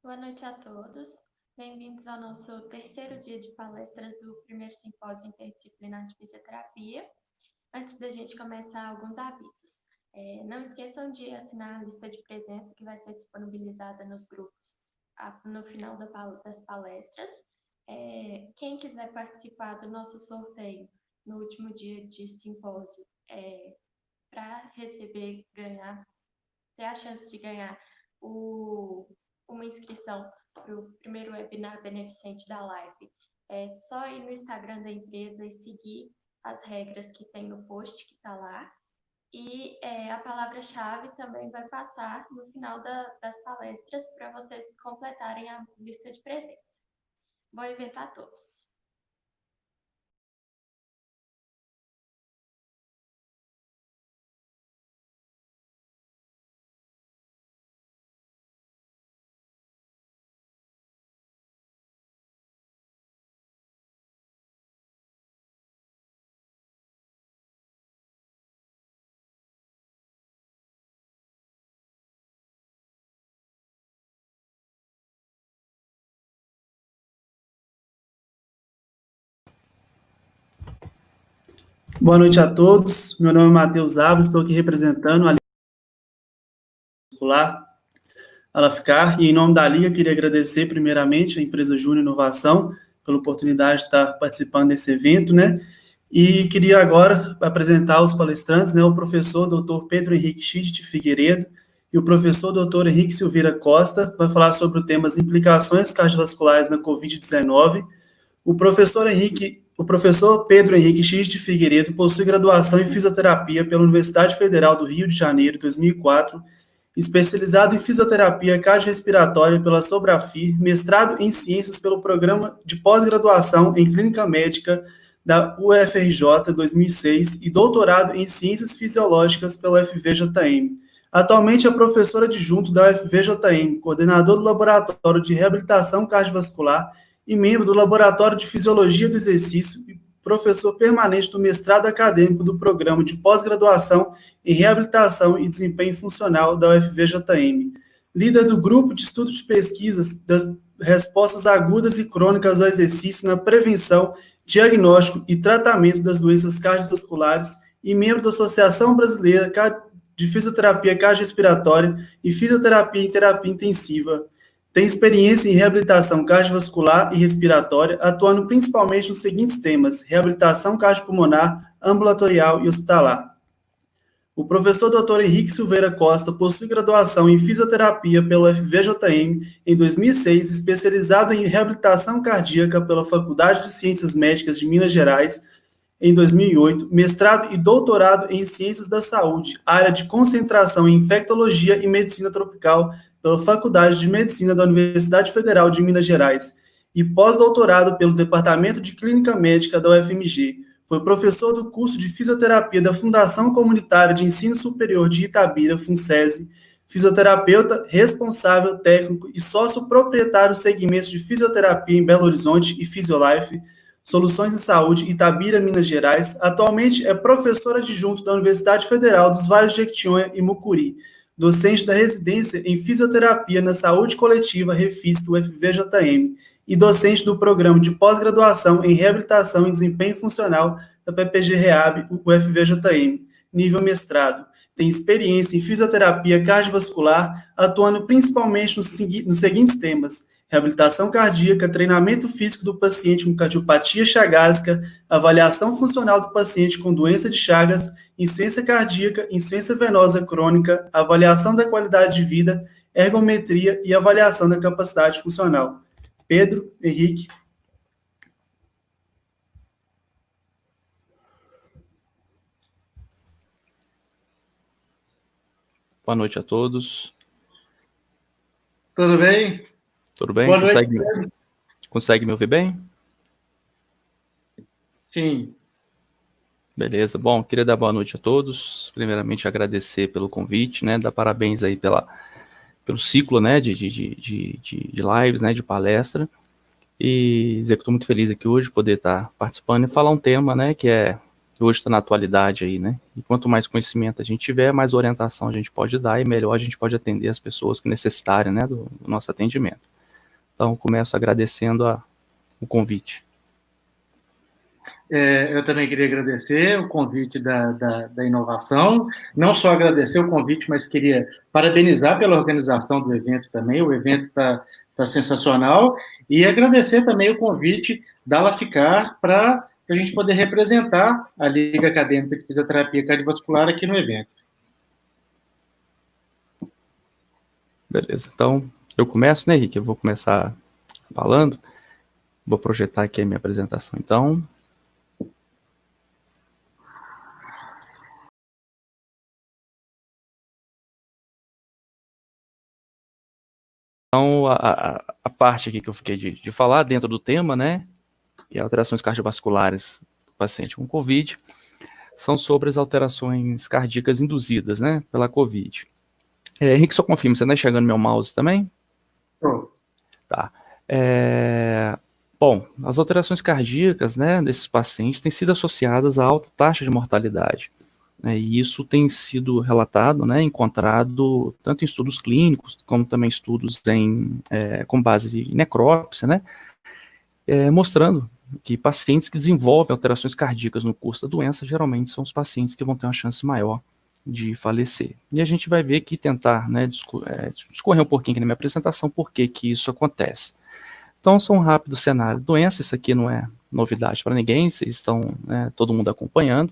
Boa noite a todos. Bem-vindos ao nosso terceiro dia de palestras do primeiro simpósio interdisciplinar de fisioterapia. Antes da gente começar, alguns avisos. Não esqueçam de assinar a lista de presença que vai ser disponibilizada nos grupos no final das palestras. Quem quiser participar do nosso sorteio no último dia de simpósio, para ter a chance de ganhar uma inscrição para o primeiro webinar beneficente da live, é só ir no Instagram da empresa e seguir as regras que tem no post que está lá. E a palavra-chave também vai passar no final das palestras para vocês completarem a lista de presença. Bom evento a todos! Boa noite a todos. Meu nome é Matheus Ávila, estou aqui representando a Liga Muscular Alafcar e, em nome da Liga, queria agradecer primeiramente a empresa Júnior Inovação pela oportunidade de estar participando desse evento, E queria agora apresentar os palestrantes, o professor Dr. Pedro Henrique Schist Figueiredo e o professor Dr. Henrique Silveira Costa, vai falar sobre o tema as implicações cardiovasculares na Covid-19. O professor Pedro Henrique Schist Figueiredo possui graduação em fisioterapia pela Universidade Federal do Rio de Janeiro, 2004, especializado em fisioterapia cardiorrespiratória pela Sobrafir, mestrado em ciências pelo Programa de Pós-Graduação em Clínica Médica da UFRJ, 2006, e doutorado em ciências fisiológicas pela FVJM. Atualmente é professor adjunto da UFVJM, coordenador do Laboratório de Reabilitação Cardiovascular e membro do Laboratório de Fisiologia do Exercício e professor permanente do mestrado acadêmico do Programa de Pós-Graduação em Reabilitação e Desempenho Funcional da UFVJM. Líder do Grupo de Estudos de Pesquisas das Respostas Agudas e Crônicas ao Exercício na Prevenção, Diagnóstico e Tratamento das Doenças Cardiovasculares e membro da Associação Brasileira de Fisioterapia Cardiorrespiratória e Fisioterapia em Terapia Intensiva. Tem experiência em reabilitação cardiovascular e respiratória, atuando principalmente nos seguintes temas: reabilitação cardiopulmonar, ambulatorial e hospitalar. O professor Dr. Henrique Silveira Costa possui graduação em fisioterapia pela FVJM em 2006, especializado em reabilitação cardíaca pela Faculdade de Ciências Médicas de Minas Gerais em 2008, mestrado e doutorado em Ciências da Saúde, área de concentração em infectologia e medicina tropical pela Faculdade de Medicina da Universidade Federal de Minas Gerais e pós-doutorado pelo Departamento de Clínica Médica da UFMG. Foi professor do curso de fisioterapia da Fundação Comunitária de Ensino Superior de Itabira, FUNSESI, fisioterapeuta, responsável técnico e sócio proprietário dos segmentos de fisioterapia em Belo Horizonte e Fisiolife, Soluções em Saúde, Itabira, Minas Gerais. Atualmente é professor adjunto da Universidade Federal dos Vales de Jequitinhonha e Mucuri, docente da residência em fisioterapia na saúde coletiva Refisc UFVJM e docente do programa de pós-graduação em reabilitação e desempenho funcional da PPG Reab UFVJM, nível mestrado. Tem experiência em fisioterapia cardiovascular, atuando principalmente nos seguintes temas: reabilitação cardíaca, treinamento físico do paciente com cardiopatia chagásica, avaliação funcional do paciente com doença de Chagas, insuficiência cardíaca, insuficiência venosa crônica, avaliação da qualidade de vida, ergometria e avaliação da capacidade funcional. Pedro Henrique. Boa noite a todos. Tudo bem? Tudo bem? Consegue me ouvir bem? Sim. Beleza. Bom, queria dar boa noite a todos. Primeiramente, agradecer pelo convite, dar parabéns aí pelo ciclo, de lives, de palestra. E dizer que estou muito feliz aqui hoje poder estar participando e falar um tema, que hoje está na atualidade aí, E quanto mais conhecimento a gente tiver, mais orientação a gente pode dar e melhor a gente pode atender as pessoas que necessitarem, do nosso atendimento. Então, começo agradecendo o convite. Eu também queria agradecer o convite da inovação, não só agradecer o convite, mas queria parabenizar pela organização do evento também, o evento está sensacional, e agradecer também o convite da LAFICAR para a gente poder representar a Liga Acadêmica de Fisioterapia Cardiovascular aqui no evento. Beleza, então eu começo, né, Henrique? Eu vou começar falando, vou projetar aqui a minha apresentação, então. Então, a parte aqui que eu fiquei de falar dentro do tema, né, e alterações cardiovasculares do paciente com COVID, são sobre as alterações cardíacas induzidas, né, pela COVID. Henrique, só confirma, você está enxergando meu mouse também? Tá. Bom, as alterações cardíacas, né, desses pacientes têm sido associadas a alta taxa de mortalidade. E isso tem sido relatado, né, encontrado tanto em estudos clínicos, como também estudos com base em necrópsia, né, mostrando que pacientes que desenvolvem alterações cardíacas no curso da doença, geralmente são os pacientes que vão ter uma chance maior de falecer. E a gente vai ver que tentar, né, discorrer um pouquinho aqui na minha apresentação por que isso acontece. Então, só um rápido cenário de doença, isso aqui não é novidade para ninguém, vocês estão, né, todo mundo acompanhando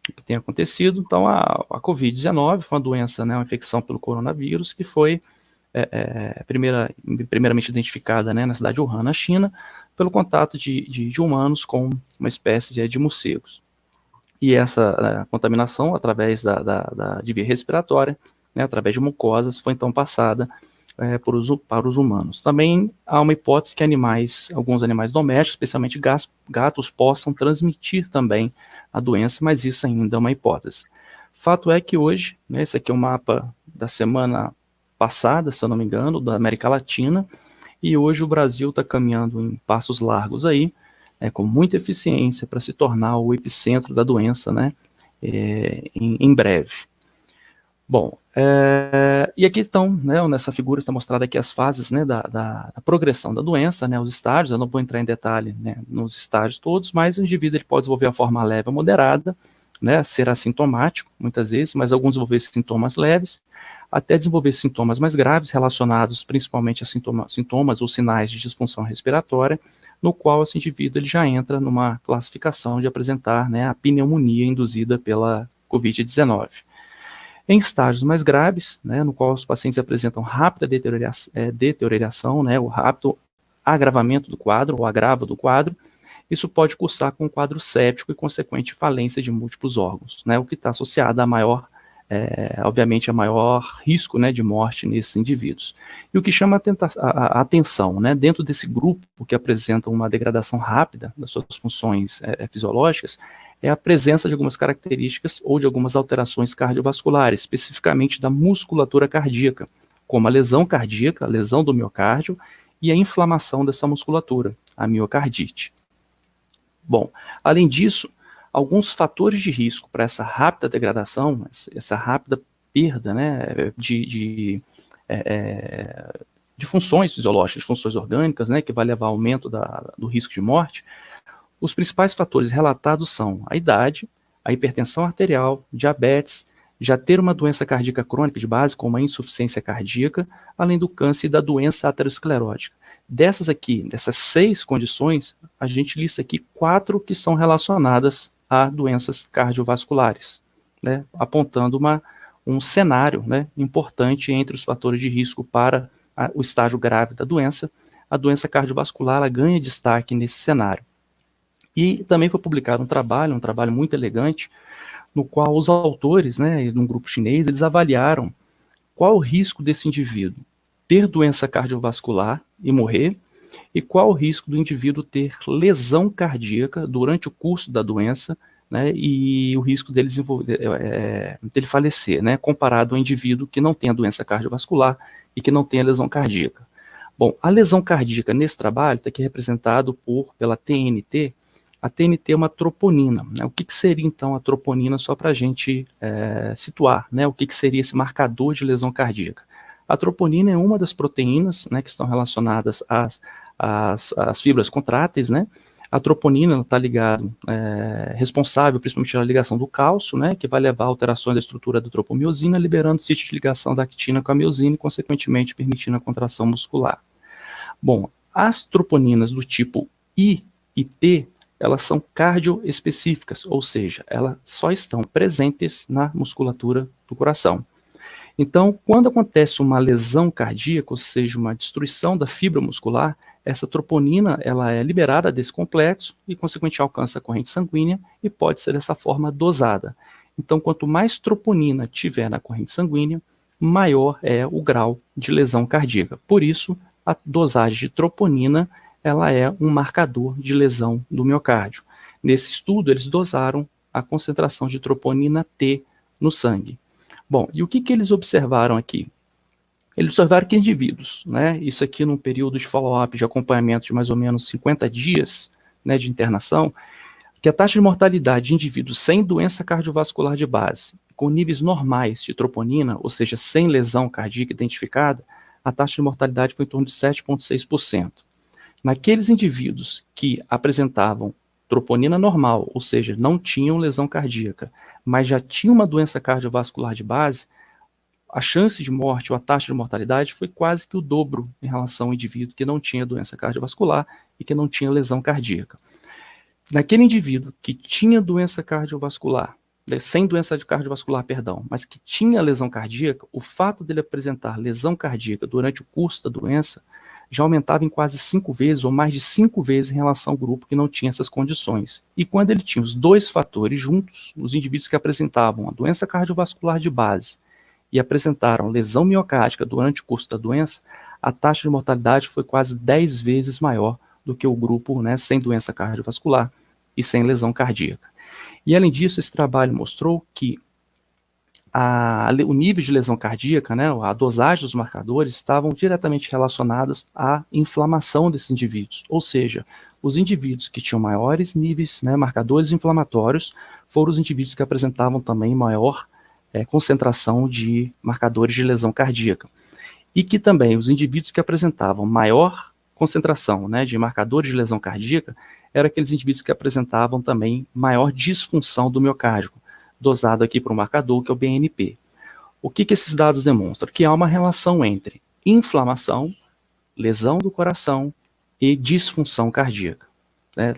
o que tem acontecido. Então, a COVID-19 foi uma doença, né, uma infecção pelo coronavírus, que foi primeiramente identificada, né, na cidade de Wuhan, na China, pelo contato de humanos com uma espécie de morcegos. E essa contaminação, através de via respiratória, né, através de mucosas, foi então passada para os humanos. Também há uma hipótese que alguns animais domésticos, especialmente gatos, possam transmitir também a doença, mas isso ainda é uma hipótese. Fato é que hoje, né, esse aqui é um mapa da semana passada, se eu não me engano, da América Latina, e hoje o Brasil está caminhando em passos largos aí, com muita eficiência para se tornar o epicentro da doença, né, em breve. Bom, e aqui estão, né, nessa figura está mostrada aqui as fases, né, da progressão da doença, né, os estágios. Eu não vou entrar em detalhe, né, nos estágios todos, mas o indivíduo ele pode desenvolver a forma leve ou moderada, né, ser assintomático muitas vezes, mas alguns desenvolver sintomas leves, até desenvolver sintomas mais graves relacionados principalmente a sintomas ou sinais de disfunção respiratória, no qual esse indivíduo ele já entra numa classificação de apresentar, né, a pneumonia induzida pela COVID-19. Em estágios mais graves, né, no qual os pacientes apresentam rápida deterioração, né, o rápido agravamento do quadro, ou agravo do quadro, isso pode cursar com um quadro séptico e consequente falência de múltiplos órgãos, né, o que está associado a obviamente, a maior risco, né, de morte nesses indivíduos. E o que chama a atenção, né, dentro desse grupo que apresenta uma degradação rápida das suas funções fisiológicas, é a presença de algumas características ou de algumas alterações cardiovasculares, especificamente da musculatura cardíaca, como a lesão cardíaca, a lesão do miocárdio e a inflamação dessa musculatura, a miocardite. Bom, além disso, alguns fatores de risco para essa rápida degradação, essa rápida perda, né, de funções fisiológicas, de funções orgânicas, né, que vai levar ao aumento do risco de morte. Os principais fatores relatados são a idade, a hipertensão arterial, diabetes, já ter uma doença cardíaca crônica de base, como a insuficiência cardíaca, além do câncer e da doença aterosclerótica. Dessas 6 condições, a gente lista aqui 4 que são relacionadas a doenças cardiovasculares, né, apontando um cenário, né, importante entre os fatores de risco para o estágio grave da doença. A doença cardiovascular ela ganha destaque nesse cenário. E também foi publicado um trabalho muito elegante, no qual os autores, né, num grupo chinês, eles avaliaram qual o risco desse indivíduo ter doença cardiovascular e morrer, e qual o risco do indivíduo ter lesão cardíaca durante o curso da doença, né, e o risco dele falecer, né, comparado ao indivíduo que não tem a doença cardiovascular e que não tem a lesão cardíaca. Bom, a lesão cardíaca nesse trabalho está aqui representado pela TNT. A TNT é uma troponina, né? O que seria então a troponina, só para a gente situar, né? O que seria esse marcador de lesão cardíaca? A troponina é uma das proteínas, né, que estão relacionadas às fibras contráteis, né? A troponina está responsável principalmente pela ligação do cálcio, né, que vai levar a alterações da estrutura da tropomiosina, liberando o sítio de ligação da actina com a miosina e, consequentemente, permitindo a contração muscular. Bom, as troponinas do tipo I e T, elas são cardioespecíficas, ou seja, elas só estão presentes na musculatura do coração. Então, quando acontece uma lesão cardíaca, ou seja, uma destruição da fibra muscular, essa troponina ela é liberada desse complexo e, consequentemente, alcança a corrente sanguínea e pode ser dessa forma dosada. Então, quanto mais troponina tiver na corrente sanguínea, maior é o grau de lesão cardíaca. Por isso, a dosagem de troponina ela é um marcador de lesão do miocárdio. Nesse estudo, eles dosaram a concentração de troponina T no sangue. Bom, e o que eles observaram aqui? Eles observaram que indivíduos, né, isso aqui num período de follow-up de acompanhamento de mais ou menos 50 dias, né, de internação, que a taxa de mortalidade de indivíduos sem doença cardiovascular de base, com níveis normais de troponina, ou seja, sem lesão cardíaca identificada, a taxa de mortalidade foi em torno de 7,6%. Naqueles indivíduos que apresentavam troponina normal, ou seja, não tinham lesão cardíaca, mas já tinham uma doença cardiovascular de base, a chance de morte ou a taxa de mortalidade foi quase que o dobro em relação ao indivíduo que não tinha doença cardiovascular e que não tinha lesão cardíaca. Naquele indivíduo que tinha doença cardiovascular, sem doença cardiovascular, mas que tinha lesão cardíaca, o fato dele apresentar lesão cardíaca durante o curso da doença já aumentava em quase 5 vezes ou mais de 5 vezes em relação ao grupo que não tinha essas condições. E quando ele tinha os dois fatores juntos, os indivíduos que apresentavam a doença cardiovascular de base e apresentaram lesão miocárdica durante o curso da doença, a taxa de mortalidade foi quase 10 vezes maior do que o grupo, né, sem doença cardiovascular e sem lesão cardíaca. E além disso, esse trabalho mostrou que o nível de lesão cardíaca, né, a dosagem dos marcadores estavam diretamente relacionadas à inflamação desses indivíduos, ou seja, os indivíduos que tinham maiores níveis, né, marcadores inflamatórios, foram os indivíduos que apresentavam também maior concentração de marcadores de lesão cardíaca. E que também os indivíduos que apresentavam maior concentração, né, de marcadores de lesão cardíaca eram aqueles indivíduos que apresentavam também maior disfunção do miocárdio, dosado aqui para um marcador que é o BNP. O que esses dados demonstram? Que há uma relação entre inflamação, lesão do coração e disfunção cardíaca, né,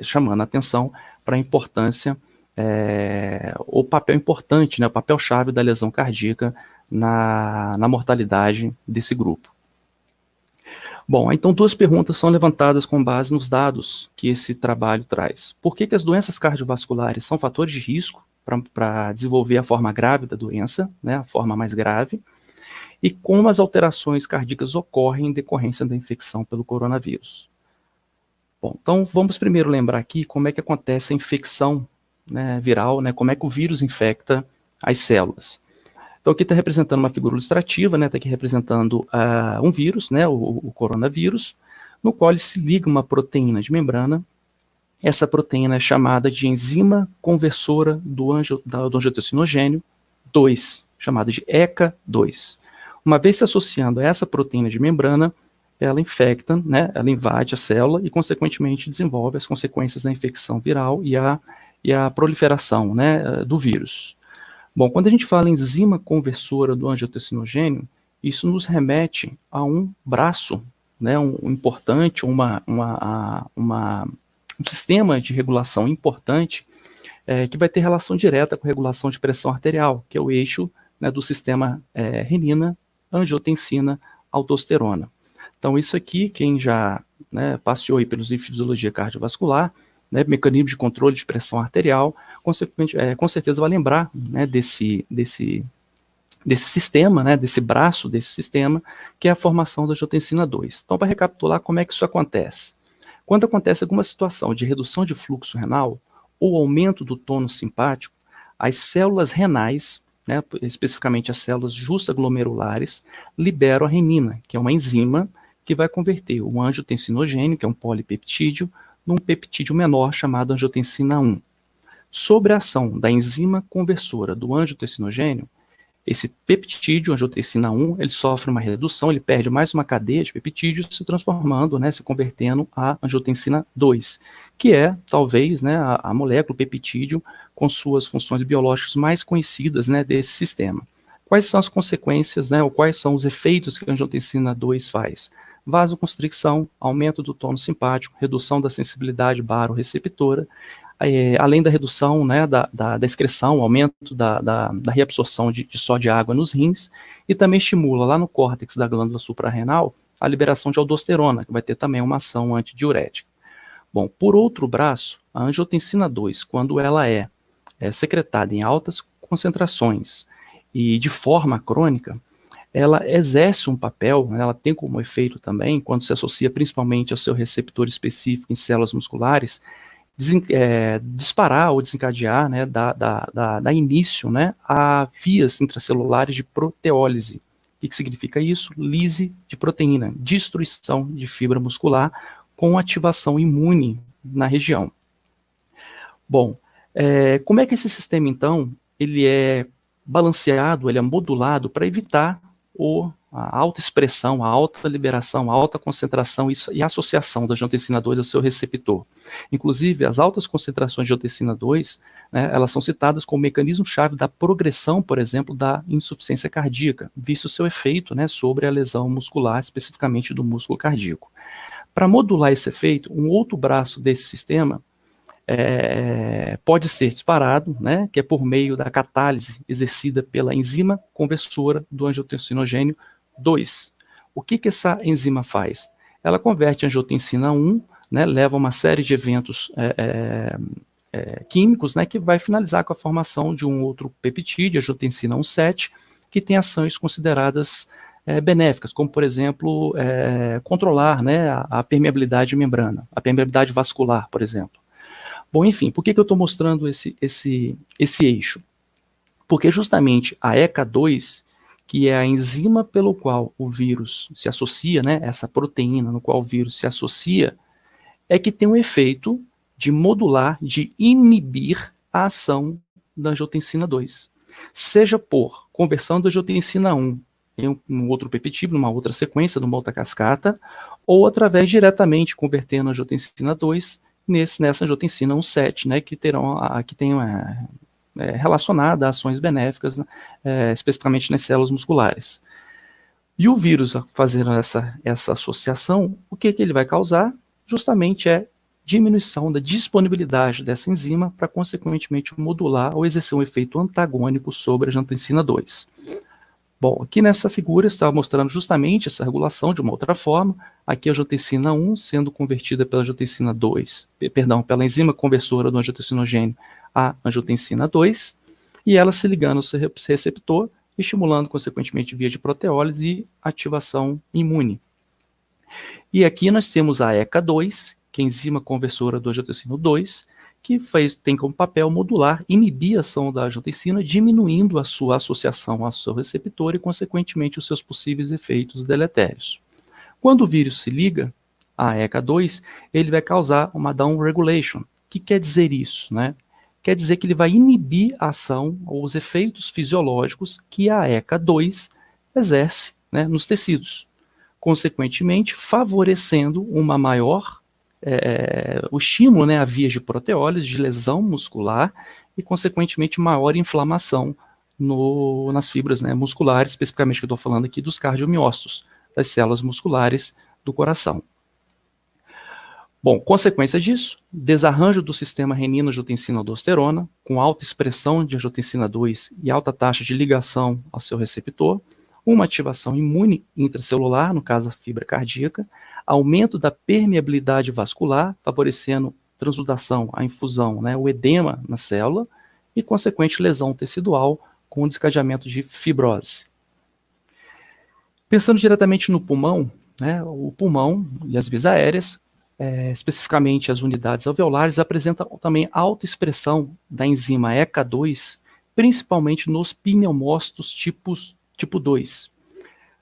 chamando a atenção para a importância, o papel importante, né, o papel-chave da lesão cardíaca na mortalidade desse grupo. Bom, então 2 perguntas são levantadas com base nos dados que esse trabalho traz. Por que as doenças cardiovasculares são fatores de risco para desenvolver a forma grave da doença, né, a forma mais grave, e como as alterações cardíacas ocorrem em decorrência da infecção pelo coronavírus? Bom, então vamos primeiro lembrar aqui como é que acontece a infecção, né, viral, né, como é que o vírus infecta as células. Então aqui está representando uma figura ilustrativa, né, está aqui representando um vírus, né, o coronavírus, no qual ele se liga uma proteína de membrana. Essa proteína é chamada de enzima conversora do angiotensinogênio 2, chamada de ECA2. Uma vez se associando a essa proteína de membrana, ela infecta, né, ela invade a célula e, consequentemente, desenvolve as consequências da infecção viral e a proliferação, né, do vírus. Bom, quando a gente fala em enzima conversora do angiotensinogênio, isso nos remete a um braço, né, um sistema de regulação importante que vai ter relação direta com a regulação de pressão arterial, que é o eixo, né, do sistema renina, angiotensina, aldosterona. Então isso aqui, quem já, né, passeou aí pelos livros de fisiologia cardiovascular, né, mecanismo de controle de pressão arterial, com certeza vai lembrar, né, desse sistema, né, desse braço desse sistema, que é a formação da angiotensina 2. Então, para recapitular, como é que isso acontece? Quando acontece alguma situação de redução de fluxo renal ou aumento do tônus simpático, as células renais, né, especificamente as células justaglomerulares, liberam a renina, que é uma enzima que vai converter o angiotensinogênio, que é um polipeptídeo, num peptídeo menor chamado angiotensina 1. Sobre a ação da enzima conversora do angiotensinogênio, esse peptídeo, angiotensina 1, ele sofre uma redução, ele perde mais uma cadeia de peptídeos, se transformando, né, se convertendo a angiotensina 2, que é, talvez, né, a molécula, o peptídeo, com suas funções biológicas mais conhecidas, né, desse sistema. Quais são as consequências, né, ou quais são os efeitos que a angiotensina 2 faz? Vasoconstricção, aumento do tônus simpático, redução da sensibilidade baroreceptora, além da redução, né, da excreção, aumento da reabsorção de sódio e água nos rins, e também estimula lá no córtex da glândula suprarrenal a liberação de aldosterona, que vai ter também uma ação antidiurética. Bom, por outro braço, a angiotensina 2, quando ela é secretada em altas concentrações e de forma crônica, ela exerce um papel, né, ela tem como efeito também, quando se associa principalmente ao seu receptor específico em células musculares, disparar ou desencadear, né, dar início, né, a vias intracelulares de proteólise. O que significa isso? Lise de proteína, destruição de fibra muscular com ativação imune na região. Bom, como é que esse sistema, então, ele é balanceado, ele é modulado para evitar a alta expressão, a alta liberação, a alta concentração e associação da angiotensina 2 ao seu receptor. Inclusive, as altas concentrações de angiotensina 2, né, elas são citadas como mecanismo-chave da progressão, por exemplo, da insuficiência cardíaca, visto o seu efeito, né, sobre a lesão muscular, especificamente do músculo cardíaco. Para modular esse efeito, um outro braço desse sistema pode ser disparado, né, que é por meio da catálise exercida pela enzima conversora do angiotensinogênio 2. O que essa enzima faz? Ela converte a angiotensina 1, né, leva uma série de eventos químicos, né, que vai finalizar com a formação de um outro peptídeo, angiotensina 1,7, que tem ações consideradas benéficas, como, por exemplo, controlar, né, a permeabilidade de membrana, a permeabilidade vascular, por exemplo. Bom, enfim, por que eu estou mostrando esse eixo? Porque justamente a ECA2, que é a enzima pelo qual o vírus se associa, né, essa proteína no qual o vírus se associa, é que tem um efeito de modular, de inibir a ação da angiotensina 2. Seja por conversão da angiotensina 1 em um outro peptídeo, numa outra sequência, numa outra cascata, ou através diretamente convertendo a angiotensina 2 nessa angiotensina 1,7, né, que tem relacionada a ações benéficas, né, especificamente nas células musculares. E o vírus, fazendo essa associação, o que ele vai causar? Justamente diminuição da disponibilidade dessa enzima para, consequentemente, modular ou exercer um efeito antagônico sobre a angiotensina 2. Bom, aqui nessa figura está mostrando justamente essa regulação de uma outra forma. Aqui a angiotensina 1 sendo convertida pela angiotensina 2, pela enzima conversora do angiotensinogênio à angiotensina 2, e ela se ligando ao seu receptor, estimulando, consequentemente, via de proteólise e ativação imune. E aqui nós temos a ECA2, que é a enzima conversora do angiotensina 2, que tem como papel modular, inibir a ação da angiotensina, diminuindo a sua associação ao seu receptor e, consequentemente, os seus possíveis efeitos deletérios. Quando o vírus se liga à ECA2, ele vai causar uma downregulation. O que quer dizer isso, né? Quer dizer que ele vai inibir a ação ou os efeitos fisiológicos que a ECA2 exerce, né, nos tecidos, consequentemente favorecendo uma maior o estímulo, né, a vias de proteólise, de lesão muscular e, consequentemente, maior inflamação nas fibras, né, musculares, especificamente que eu estou falando aqui dos cardiomiócitos, das células musculares do coração. Bom, consequência disso, desarranjo do sistema renina-angiotensina-aldosterona, com alta expressão de angiotensina 2 e alta taxa de ligação ao seu receptor, uma ativação imune intracelular, no caso a fibra cardíaca, aumento da permeabilidade vascular, favorecendo transsudação, a infusão, né, o edema na célula, e consequente lesão tecidual com desencadeamento de fibrose. Pensando diretamente no pulmão, né, o pulmão e as vias aéreas, especificamente as unidades alveolares, apresentam também alta expressão da enzima ECA2, principalmente nos pneumócitos tipo 2.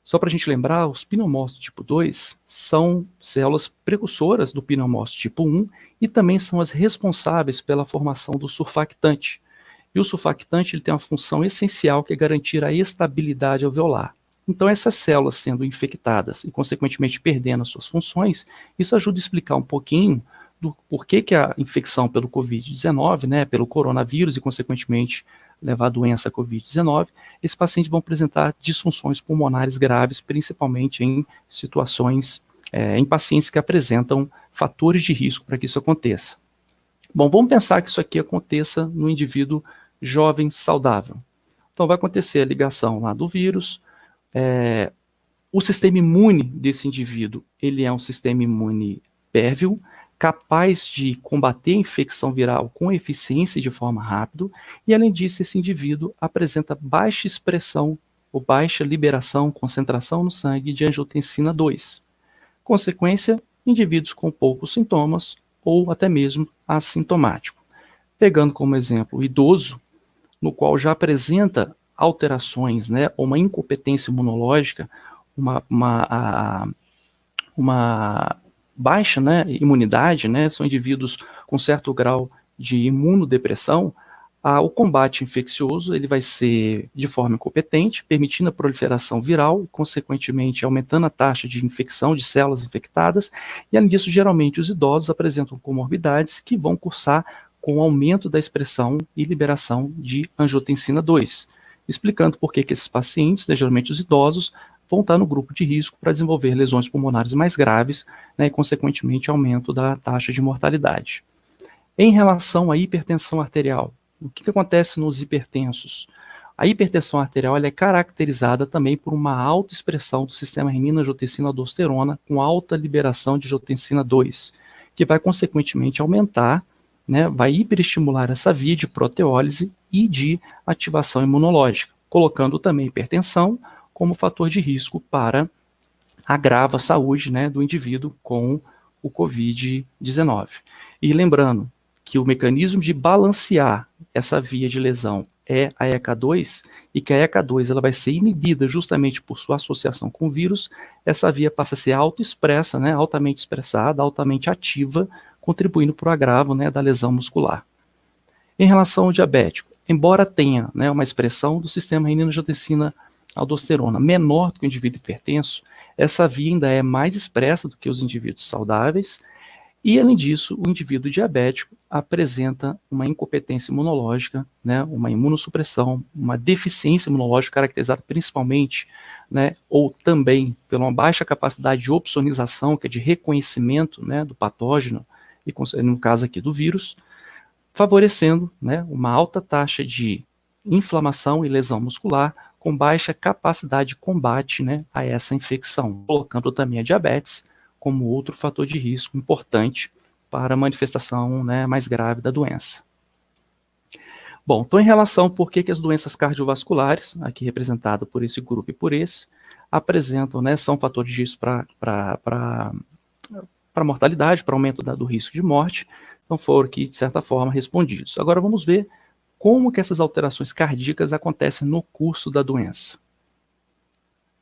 Só para a gente lembrar, os pneumócitos tipo 2 são células precursoras do pneumócito tipo 1 e também são as responsáveis pela formação do surfactante. E o surfactante ele tem uma função essencial que é garantir a estabilidade alveolar. Então, essas células sendo infectadas e, consequentemente, perdendo as suas funções, isso ajuda a explicar um pouquinho do porquê que a infecção pelo Covid-19, né, pelo coronavírus e, consequentemente, levar a doença Covid-19, esses pacientes vão apresentar disfunções pulmonares graves, principalmente em situações, em pacientes que apresentam fatores de risco para que isso aconteça. Bom, vamos pensar que isso aqui aconteça no indivíduo jovem saudável. Então, vai acontecer a ligação lá do vírus, o sistema imune desse indivíduo, ele é um sistema imune pérvio, capaz de combater a infecção viral com eficiência e de forma rápida, e além disso, esse indivíduo apresenta baixa expressão ou baixa liberação, concentração no sangue de angiotensina 2. Consequência, indivíduos com poucos sintomas ou até mesmo assintomático. Pegando como exemplo o idoso, no qual já apresenta alterações, né, ou uma incompetência imunológica, uma baixa, né, imunidade, né, são indivíduos com certo grau de imunodepressão, o combate infeccioso ele vai ser de forma incompetente, permitindo a proliferação viral e, consequentemente, aumentando a taxa de infecção de células infectadas, e além disso, geralmente os idosos apresentam comorbidades que vão cursar com o aumento da expressão e liberação de angiotensina 2, explicando por que esses pacientes, né, geralmente os idosos, vão estar no grupo de risco para desenvolver lesões pulmonares mais graves, né, e, consequentemente, aumento da taxa de mortalidade. Em relação à hipertensão arterial, o que acontece nos hipertensos? A hipertensão arterial ela é caracterizada também por uma alta expressão do sistema renina-angiotensina-aldosterona com alta liberação de angiotensina 2, que vai, consequentemente, aumentar, né, vai hiperestimular essa via de proteólise e de ativação imunológica, colocando também hipertensão como fator de risco para agrava a saúde, né, do indivíduo com o Covid-19. E lembrando que o mecanismo de balancear essa via de lesão é a ECA2, e que a ECA2 ela vai ser inibida justamente por sua associação com o vírus, essa via passa a ser autoexpressa, né, altamente expressada, altamente ativa, contribuindo para o agravo, né, da lesão muscular. Em relação ao diabético, embora tenha, né, uma expressão do sistema renina-angiotensina-aldosterona menor do que o indivíduo hipertenso, essa via ainda é mais expressa do que os indivíduos saudáveis, e além disso, o indivíduo diabético apresenta uma incompetência imunológica, né, uma imunossupressão, uma deficiência imunológica caracterizada principalmente, né, ou também pela uma baixa capacidade de opsonização, que é de reconhecimento, né, do patógeno, e no caso aqui do vírus, favorecendo, né, uma alta taxa de inflamação e lesão muscular, com baixa capacidade de combate, né, a essa infecção, colocando também a diabetes como outro fator de risco importante para a manifestação, né, mais grave da doença. Bom, então em relação ao porquê que as doenças cardiovasculares, aqui representadas por esse grupo e por esse, apresentam, né, são fatores de risco para mortalidade, para aumento do risco de morte, então foram aqui, de certa forma, respondidos. Agora vamos ver como que essas alterações cardíacas acontecem no curso da doença.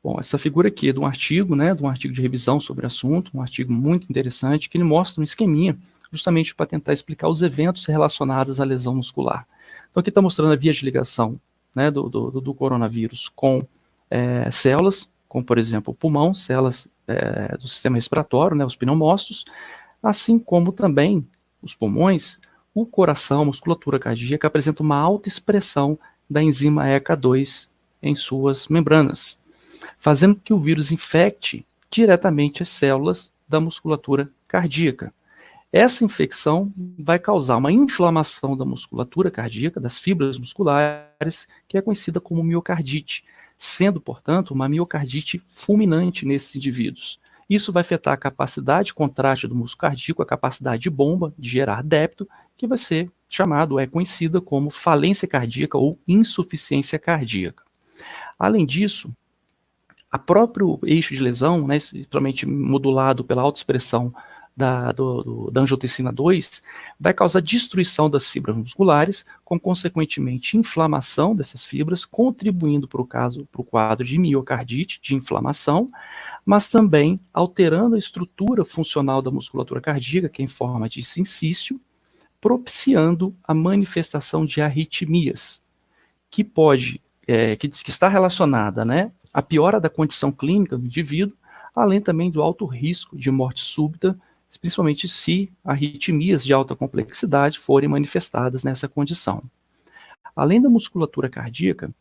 Bom, essa figura aqui é de um artigo, né, de um artigo de revisão sobre o assunto, um artigo muito interessante, que ele mostra um esqueminha justamente para tentar explicar os eventos relacionados à lesão muscular. Então aqui está mostrando a via de ligação, né, do coronavírus com células, como por exemplo o pulmão, células do sistema respiratório, né, os pneumócitos, assim como também os pulmões, o coração, a musculatura cardíaca apresenta uma alta expressão da enzima ECA2 em suas membranas, fazendo que o vírus infecte diretamente as células da musculatura cardíaca. Essa infecção vai causar uma inflamação da musculatura cardíaca, das fibras musculares, que é conhecida como miocardite, sendo, portanto, uma miocardite fulminante nesses indivíduos. Isso vai afetar a capacidade contrátil do músculo cardíaco, a capacidade de bomba, de gerar débito, que vai ser conhecida como falência cardíaca ou insuficiência cardíaca. Além disso, a próprio eixo de lesão, né, principalmente modulado pela autoexpressão da angiotensina 2, vai causar destruição das fibras musculares, com consequentemente inflamação dessas fibras, contribuindo para o quadro de miocardite, de inflamação, mas também alterando a estrutura funcional da musculatura cardíaca, que é em forma de sincício, propiciando a manifestação de arritmias, que pode, que está relacionada, né, à piora da condição clínica do indivíduo, além também do alto risco de morte súbita, principalmente se arritmias de alta complexidade forem manifestadas nessa condição. Além da musculatura cardíaca,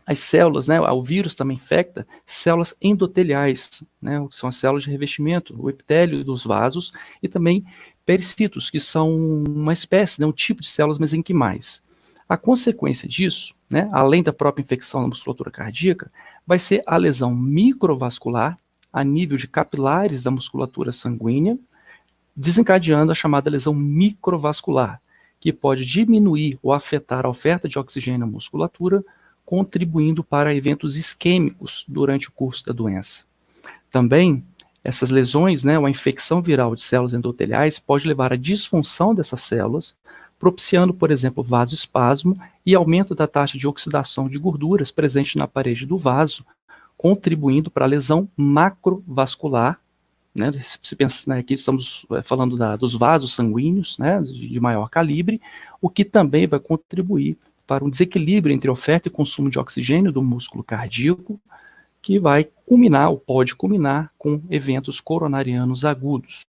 as células, né, o vírus também infecta células endoteliais, né, que são as células de revestimento, o epitélio dos vasos, e também pericitos, que são uma espécie, né, um tipo de células mesenquimais. A consequência disso, né, além da própria infecção na musculatura cardíaca, vai ser a lesão microvascular a nível de capilares da musculatura sanguínea, desencadeando a chamada lesão microvascular, que pode diminuir ou afetar a oferta de oxigênio à musculatura, contribuindo para eventos isquêmicos durante o curso da doença. Também, essas lesões, né, ou a infecção viral de células endoteliais pode levar à disfunção dessas células, propiciando, por exemplo, vasoespasmo e aumento da taxa de oxidação de gorduras presente na parede do vaso, contribuindo para a lesão macrovascular, né, se pensa, né, aqui estamos falando dos vasos sanguíneos, né, de maior calibre, o que também vai contribuir para um desequilíbrio entre oferta e consumo de oxigênio do músculo cardíaco, que vai culminar, ou pode culminar, com eventos coronarianos agudos.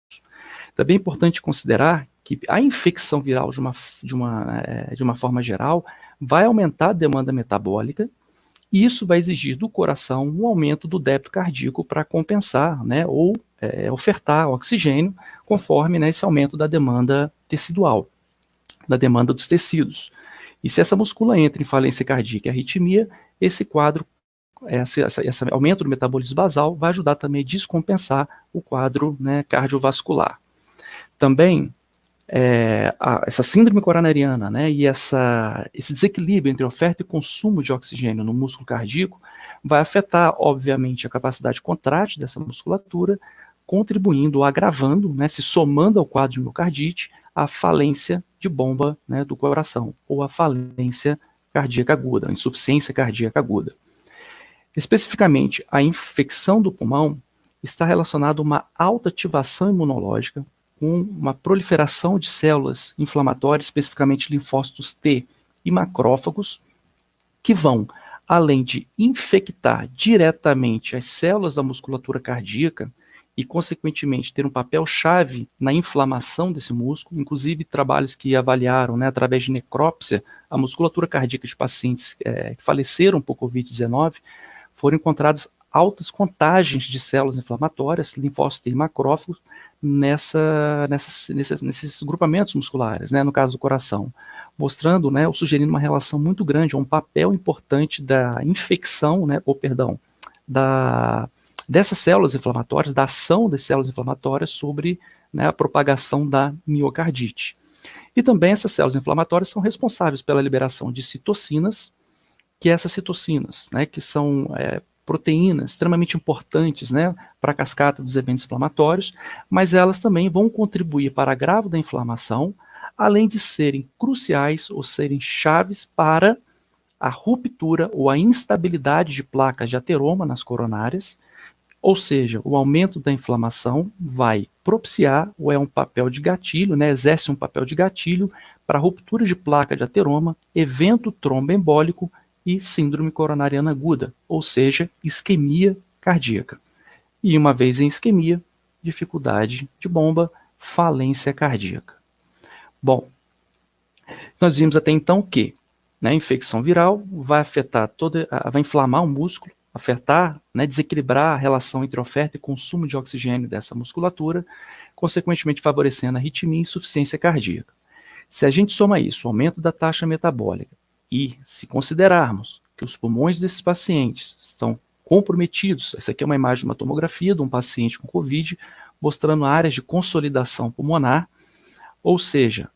Também é importante considerar que a infecção viral, de uma forma geral, vai aumentar a demanda metabólica, e isso vai exigir do coração um aumento do débito cardíaco para compensar, né, ou ofertar oxigênio, conforme, né, esse aumento da demanda tecidual, da demanda dos tecidos. E se essa muscula entra em falência cardíaca e arritmia, esse quadro, esse aumento do metabolismo basal vai ajudar também a descompensar o quadro, né, cardiovascular. Também, essa síndrome coronariana, né, e esse desequilíbrio entre oferta e consumo de oxigênio no músculo cardíaco vai afetar, obviamente, a capacidade contrátil dessa musculatura, contribuindo ou agravando, né, se somando ao quadro de miocardite, a falência de bomba, né, do coração, ou a falência cardíaca aguda, a insuficiência cardíaca aguda. Especificamente, a infecção do pulmão está relacionada a uma alta ativação imunológica, com uma proliferação de células inflamatórias, especificamente linfócitos T e macrófagos, que vão, além de infectar diretamente as células da musculatura cardíaca e, consequentemente, ter um papel-chave na inflamação desse músculo, inclusive trabalhos que avaliaram, né, através de necrópsia, a musculatura cardíaca de pacientes que faleceram por Covid-19, foram encontradas altas contagens de células inflamatórias, linfócitos T e macrófagos, nesses grupamentos musculares, né, no caso do coração, mostrando, né, ou sugerindo uma relação muito grande, um papel importante da infecção, né, dessas células inflamatórias, da ação das células inflamatórias sobre, né, a propagação da miocardite. E também essas células inflamatórias são responsáveis pela liberação de citocinas, que essas citocinas, né, que são proteínas extremamente importantes, né, para a cascata dos eventos inflamatórios, mas elas também vão contribuir para o agravo da inflamação, além de serem cruciais ou serem chaves para a ruptura ou a instabilidade de placas de ateroma nas coronárias, ou seja, o aumento da inflamação vai propiciar, ou é um papel de gatilho, né, exerce um papel de gatilho para a ruptura de placa de ateroma, evento tromboembólico e síndrome coronariana aguda, ou seja, isquemia cardíaca. E uma vez em isquemia, dificuldade de bomba, falência cardíaca. Bom, nós vimos até então que, né, a infecção viral vai afetar vai inflamar o músculo, afetar, né, desequilibrar a relação entre oferta e consumo de oxigênio dessa musculatura, consequentemente favorecendo a arritmia e insuficiência cardíaca. Se a gente soma isso, o aumento da taxa metabólica, e se considerarmos que os pulmões desses pacientes estão comprometidos, essa aqui é uma imagem de uma tomografia de um paciente com Covid, mostrando áreas de consolidação pulmonar, ou seja,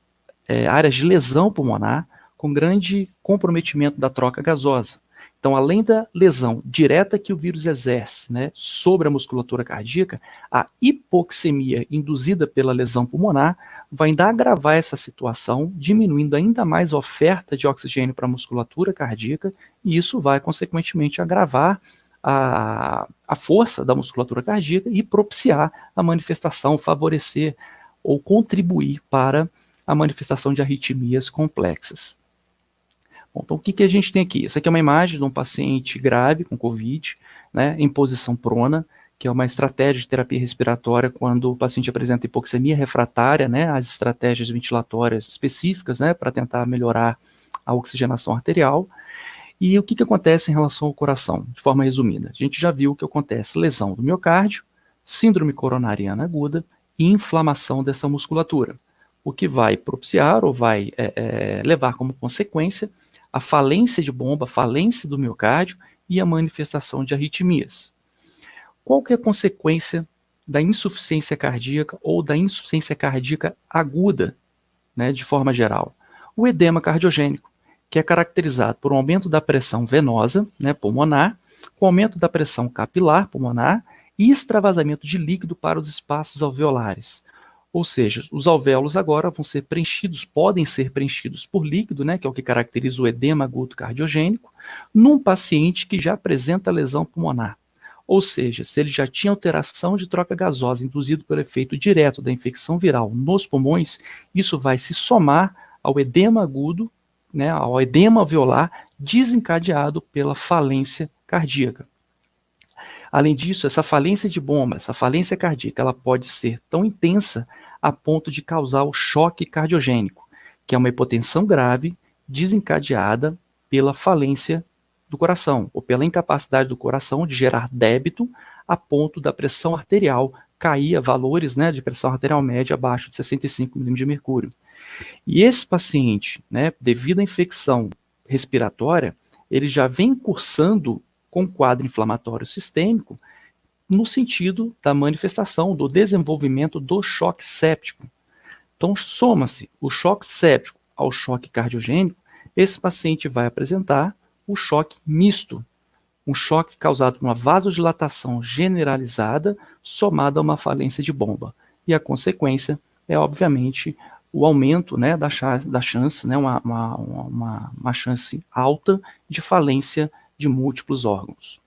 áreas de lesão pulmonar com grande comprometimento da troca gasosa. Então, além da lesão direta que o vírus exerce, né, sobre a musculatura cardíaca, a hipoxemia induzida pela lesão pulmonar vai ainda agravar essa situação, diminuindo ainda mais a oferta de oxigênio para a musculatura cardíaca, e isso vai, consequentemente, agravar a força da musculatura cardíaca e propiciar a manifestação, favorecer ou contribuir para a manifestação de arritmias complexas. Bom, então, o que a gente tem aqui? Essa aqui é uma imagem de um paciente grave com COVID, né, em posição prona, que é uma estratégia de terapia respiratória quando o paciente apresenta hipoxemia refratária, né, as estratégias ventilatórias específicas, né, para tentar melhorar a oxigenação arterial. E o que acontece em relação ao coração, de forma resumida? A gente já viu que acontece lesão do miocárdio, síndrome coronariana aguda e inflamação dessa musculatura, o que vai propiciar ou vai levar como consequência a falência de bomba, a falência do miocárdio e a manifestação de arritmias. Qual que é a consequência da insuficiência cardíaca ou da insuficiência cardíaca aguda, né, de forma geral? O edema cardiogênico, que é caracterizado por um aumento da pressão venosa, né, pulmonar, com aumento da pressão capilar pulmonar e extravasamento de líquido para os espaços alveolares. Ou seja, os alvéolos agora vão ser preenchidos, podem ser preenchidos por líquido, né, que é o que caracteriza o edema agudo cardiogênico, num paciente que já apresenta lesão pulmonar. Ou seja, se ele já tinha alteração de troca gasosa induzido pelo efeito direto da infecção viral nos pulmões, isso vai se somar ao edema agudo, né, ao edema alveolar desencadeado pela falência cardíaca. Além disso, essa falência de bomba, essa falência cardíaca, ela pode ser tão intensa a ponto de causar o choque cardiogênico, que é uma hipotensão grave desencadeada pela falência do coração, ou pela incapacidade do coração de gerar débito a ponto da pressão arterial cair a valores, né, de pressão arterial média abaixo de 65 milímetros de mercúrio. E esse paciente, né, devido à infecção respiratória, ele já vem cursando com quadro inflamatório sistêmico no sentido da manifestação, do desenvolvimento do choque séptico. Então, soma-se o choque séptico ao choque cardiogênico, esse paciente vai apresentar o choque misto, um choque causado por uma vasodilatação generalizada somada a uma falência de bomba. E a consequência é, obviamente, o aumento, né, da chance, né, uma chance alta de falência de múltiplos órgãos.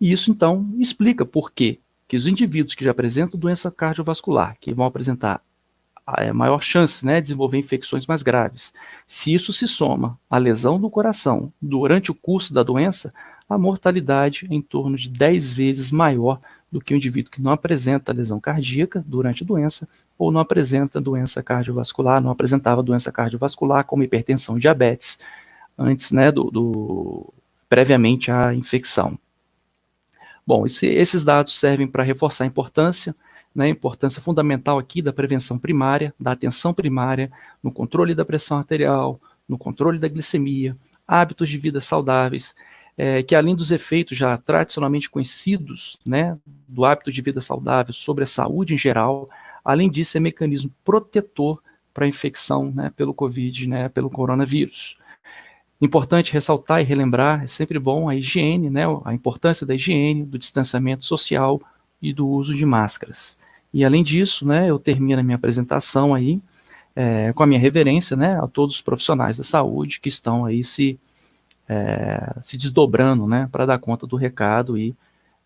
E isso, então, explica por que os indivíduos que já apresentam doença cardiovascular, que vão apresentar a maior chance, né, de desenvolver infecções mais graves, se isso se soma à lesão do coração durante o curso da doença, a mortalidade é em torno de 10 vezes maior do que o indivíduo que não apresenta lesão cardíaca durante a doença ou não apresenta doença cardiovascular, não apresentava doença cardiovascular como hipertensão e diabetes antes, né, previamente à infecção. Bom, esses dados servem para reforçar a importância, né, a importância fundamental aqui da prevenção primária, da atenção primária, no controle da pressão arterial, no controle da glicemia, hábitos de vida saudáveis, que além dos efeitos já tradicionalmente conhecidos, né, do hábito de vida saudável sobre a saúde em geral, além disso é mecanismo protetor para a infecção, né, pelo COVID, né, pelo coronavírus. Importante ressaltar e relembrar, é sempre bom a higiene, né, a importância da higiene, do distanciamento social e do uso de máscaras. E além disso, né, eu termino a minha apresentação aí com a minha reverência, né, a todos os profissionais da saúde que estão aí se desdobrando, né, para dar conta do recado e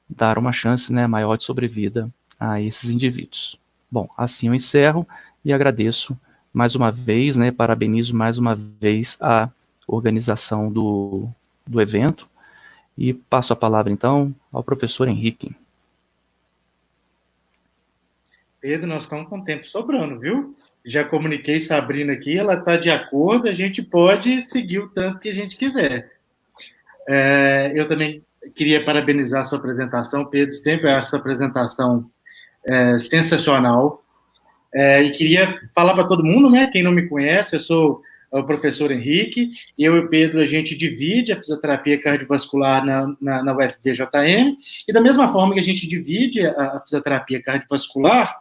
dar uma chance, né, maior de sobrevida a esses indivíduos. Bom, assim eu encerro e agradeço mais uma vez, né, parabenizo mais uma vez a organização do evento e passo a palavra então ao professor Henrique. Pedro, nós estamos com tempo sobrando, viu? Já comuniquei Sabrina aqui, ela está de acordo, a gente pode seguir o tanto que a gente quiser. Eu também queria parabenizar a sua apresentação, Pedro, sempre a sua apresentação sensacional. E queria falar para todo mundo, né? Quem não me conhece, eu sou o professor Henrique, eu e o Pedro, a gente divide a fisioterapia cardiovascular na UFVJM, e da mesma forma que a gente divide a fisioterapia cardiovascular,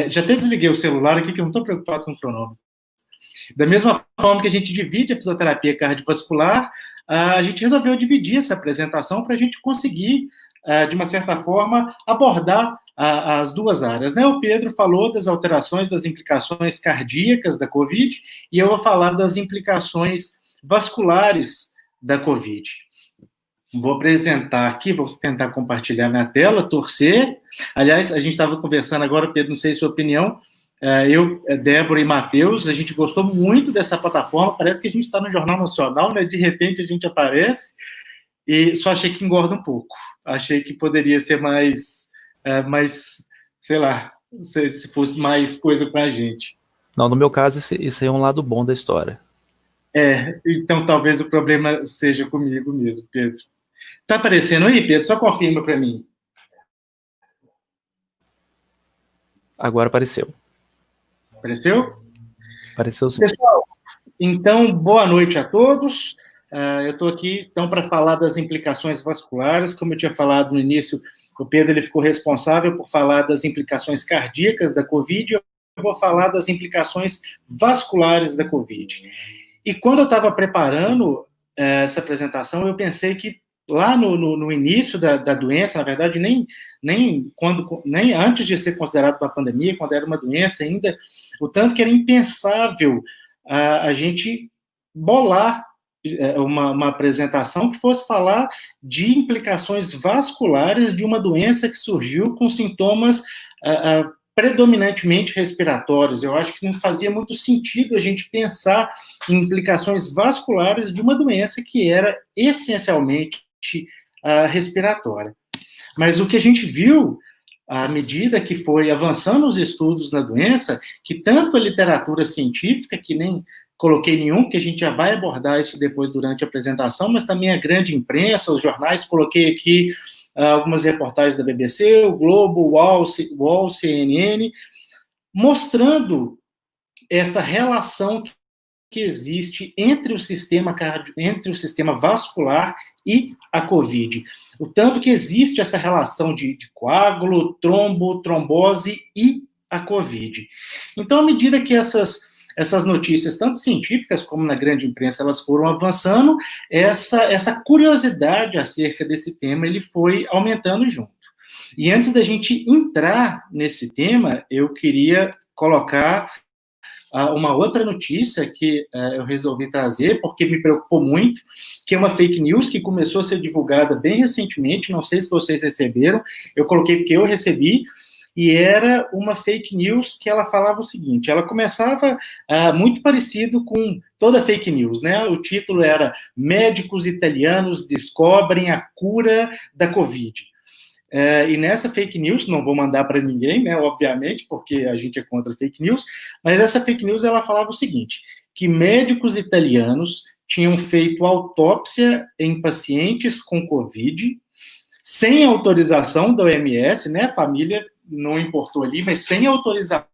já até desliguei o celular aqui, que eu não estou preocupado com o cronômetro. Da mesma forma que a gente divide a fisioterapia cardiovascular, a gente resolveu dividir essa apresentação para a gente conseguir, de uma certa forma, abordar as duas áreas, né? O Pedro falou das alterações, das implicações cardíacas da COVID, e eu vou falar das implicações vasculares da COVID. Vou apresentar aqui, vou tentar compartilhar minha tela, torcer. Aliás, a gente estava conversando agora, Pedro, não sei sua opinião, Eu, Débora e Matheus, a gente gostou muito dessa plataforma, parece que a gente está no Jornal Nacional, né? De repente a gente aparece, e só achei que engorda um pouco. Achei que poderia ser mais sei lá, se fosse mais coisa com a gente. Não, no meu caso, esse é um lado bom da história. Então talvez o problema seja comigo mesmo, Pedro. Tá aparecendo aí, Pedro? Só confirma para mim. Agora apareceu. Apareceu? Apareceu sim. Pessoal, então, boa noite a todos. Eu estou aqui, então, para falar das implicações vasculares. Como eu tinha falado no início, o Pedro ele ficou responsável por falar das implicações cardíacas da COVID, eu vou falar das implicações vasculares da COVID. E quando eu estava preparando essa apresentação, eu pensei que lá no início da doença, na verdade, nem antes de ser considerado uma pandemia, quando era uma doença ainda, o tanto que era impensável a gente bolar uma apresentação que fosse falar de implicações vasculares de uma doença que surgiu com sintomas predominantemente respiratórios. Eu acho que não fazia muito sentido a gente pensar em implicações vasculares de uma doença que era essencialmente respiratória. Mas o que a gente viu, à medida que foi avançando os estudos na doença, que tanto a literatura científica, que nem coloquei nenhum, porque a gente já vai abordar isso depois durante a apresentação, mas também a grande imprensa, os jornais, coloquei aqui algumas reportagens da BBC, o Globo, o UOL, CNN, mostrando essa relação que existe entre o sistema vascular e a COVID. O tanto que existe essa relação de coágulo, trombo, trombose e a COVID. Então, à medida que essas notícias, tanto científicas como na grande imprensa, elas foram avançando, essa curiosidade acerca desse tema, ele foi aumentando junto. E antes da gente entrar nesse tema, eu queria colocar uma outra notícia que eu resolvi trazer, porque me preocupou muito, que é uma fake news que começou a ser divulgada bem recentemente, não sei se vocês receberam, eu coloquei porque eu recebi, e era uma fake news que ela falava o seguinte, ela começava muito parecido com toda fake news, né? O título era Médicos italianos descobrem a cura da Covid. E nessa fake news, não vou mandar para ninguém, né, obviamente, porque a gente é contra fake news, mas essa fake news, ela falava o seguinte, que médicos italianos tinham feito autópsia em pacientes com Covid, sem autorização da OMS, né, a família não importou ali, mas sem autorização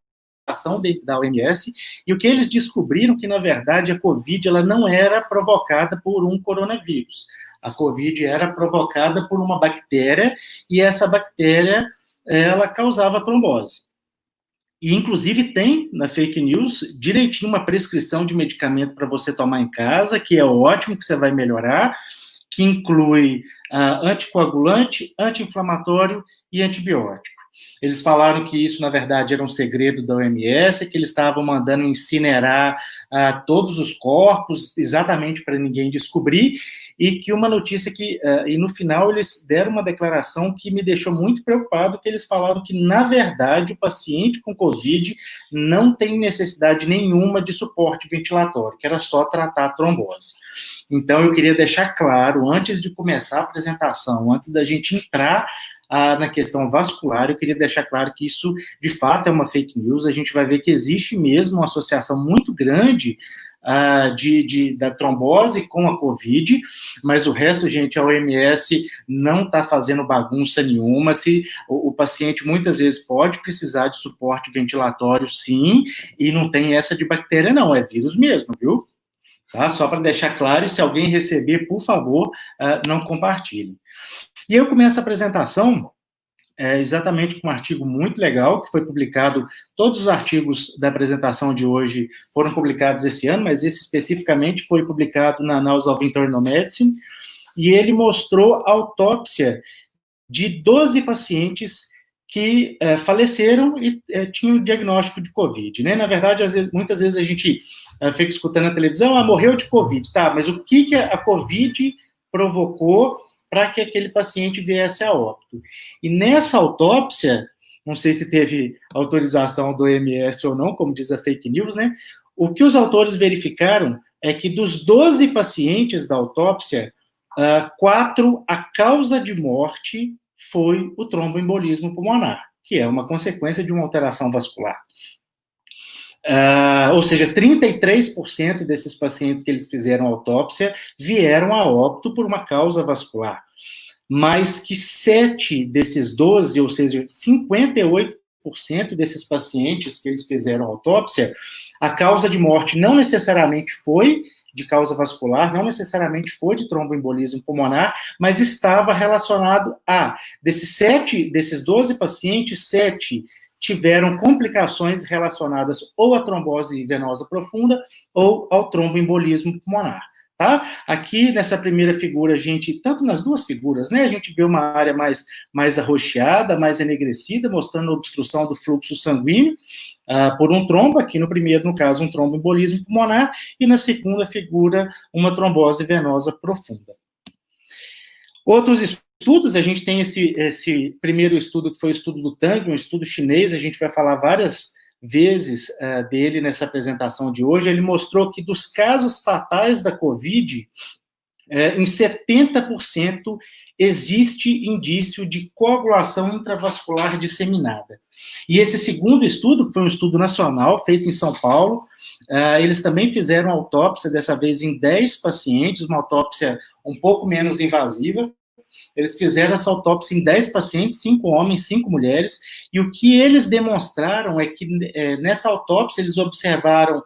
da OMS, e o que eles descobriram que, na verdade, a Covid ela não era provocada por um coronavírus. A Covid era provocada por uma bactéria, e essa bactéria, ela causava trombose. E, inclusive, tem na fake news direitinho uma prescrição de medicamento para você tomar em casa, que é ótimo, que você vai melhorar, que inclui anticoagulante, anti-inflamatório e antibiótico. Eles falaram que isso, na verdade, era um segredo da OMS, que eles estavam mandando incinerar todos os corpos, exatamente para ninguém descobrir, e que uma notícia que, e no final eles deram uma declaração que me deixou muito preocupado, que eles falaram que, na verdade, o paciente com Covid não tem necessidade nenhuma de suporte ventilatório, que era só tratar a trombose. Então, eu queria deixar claro, antes de começar a apresentação, antes da gente entrar na questão vascular, eu queria deixar claro que isso, de fato, é uma fake news. A gente vai ver que existe mesmo uma associação muito grande da trombose com a COVID, mas o resto, gente, a OMS não está fazendo bagunça nenhuma. O paciente muitas vezes pode precisar de suporte ventilatório, sim, e não tem essa de bactéria, não, é vírus mesmo, viu? Tá? Só para deixar claro, e se alguém receber, por favor, não compartilhe. E eu começo a apresentação exatamente com um artigo muito legal, que foi publicado, todos os artigos da apresentação de hoje foram publicados esse ano, mas esse especificamente foi publicado na Annals of Internal Medicine, e ele mostrou a autópsia de 12 pacientes que faleceram e tinham diagnóstico de Covid, né? Na verdade, muitas vezes a gente fica escutando na televisão, morreu de Covid, tá, mas o que a Covid provocou para que aquele paciente viesse a óbito? E nessa autópsia, não sei se teve autorização do OMS ou não, como diz a fake news, né? O que os autores verificaram é que dos 12 pacientes da autópsia, 4, a causa de morte foi o tromboembolismo pulmonar, que é uma consequência de uma alteração vascular. Ou seja, 33% desses pacientes que eles fizeram autópsia vieram a óbito por uma causa vascular, mas que 7 desses 12, ou seja, 58% desses pacientes que eles fizeram autópsia, a causa de morte não necessariamente foi de causa vascular, não necessariamente foi de tromboembolismo pulmonar, mas estava relacionado a, desses 12 pacientes, 7 tiveram complicações relacionadas ou à trombose venosa profunda ou ao tromboembolismo pulmonar. Tá? Aqui, nessa primeira figura, a gente, tanto nas duas figuras, né, a gente vê uma área mais arroxeada, mais enegrecida, mostrando a obstrução do fluxo sanguíneo por um trombo, aqui no primeiro, no caso, um tromboembolismo pulmonar, e na segunda figura, uma trombose venosa profunda. Outros estudos, a gente tem esse primeiro estudo, que foi o estudo do Tang, um estudo chinês, a gente vai falar várias vezes dele nessa apresentação de hoje. Ele mostrou que dos casos fatais da COVID, em 70% existe indício de coagulação intravascular disseminada. E esse segundo estudo, que foi um estudo nacional, feito em São Paulo, eles também fizeram autópsia, dessa vez em 10 pacientes, uma autópsia um pouco menos invasiva. Eles fizeram essa autópsia em 10 pacientes, 5 homens, 5 mulheres, e o que eles demonstraram é que nessa autópsia eles observaram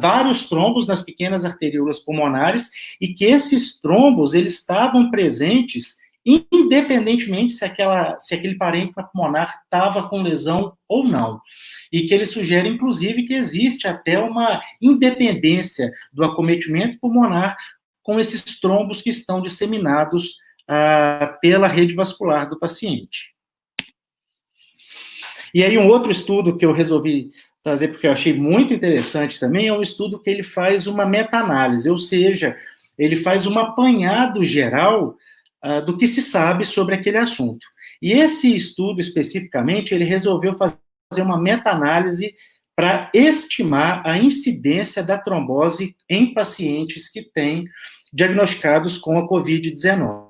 vários trombos nas pequenas arteríolas pulmonares, e que esses trombos eles estavam presentes independentemente se aquele parênquima pulmonar estava com lesão ou não. E que ele sugere, inclusive, que existe até uma independência do acometimento pulmonar com esses trombos que estão disseminados pela rede vascular do paciente. E aí um outro estudo que eu resolvi trazer, porque eu achei muito interessante também, é um estudo que ele faz uma meta-análise, ou seja, ele faz um apanhado geral do que se sabe sobre aquele assunto. E esse estudo, especificamente, ele resolveu fazer uma meta-análise para estimar a incidência da trombose em pacientes que têm diagnosticados com a COVID-19.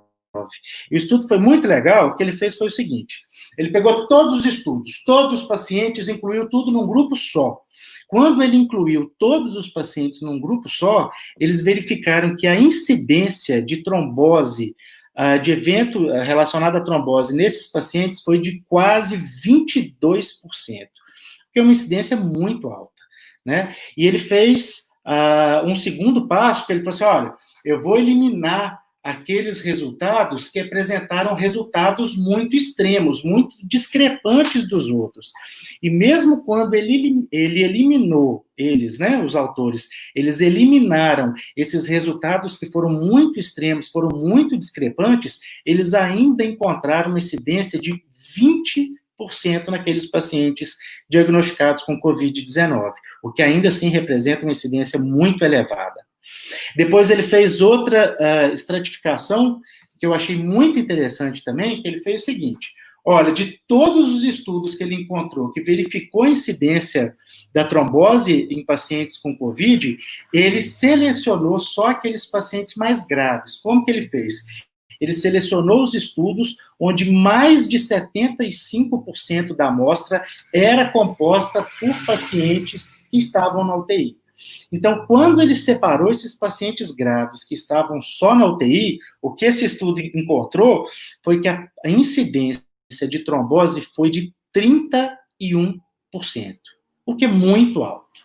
E o estudo foi muito legal, o que ele fez foi o seguinte, ele pegou todos os estudos, todos os pacientes, incluiu tudo num grupo só. Quando ele incluiu todos os pacientes num grupo só, eles verificaram que a incidência de trombose, de evento relacionado à trombose nesses pacientes foi de quase 22%, que é uma incidência muito alta, né? E ele fez um segundo passo, que ele falou assim, olha, eu vou eliminar aqueles resultados que apresentaram resultados muito extremos, muito discrepantes dos outros. E mesmo quando ele eliminou eles, né, os autores, eles eliminaram esses resultados que foram muito extremos, foram muito discrepantes, eles ainda encontraram uma incidência de 20% naqueles pacientes diagnosticados com COVID-19, o que ainda assim representa uma incidência muito elevada. Depois ele fez outra estratificação, que eu achei muito interessante também, que ele fez o seguinte, olha, de todos os estudos que ele encontrou, que verificou a incidência da trombose em pacientes com COVID, ele selecionou só aqueles pacientes mais graves. Como que ele fez? Ele selecionou os estudos onde mais de 75% da amostra era composta por pacientes que estavam na UTI. Então, quando ele separou esses pacientes graves que estavam só na UTI, o que esse estudo encontrou foi que a incidência de trombose foi de 31%, o que é muito alto.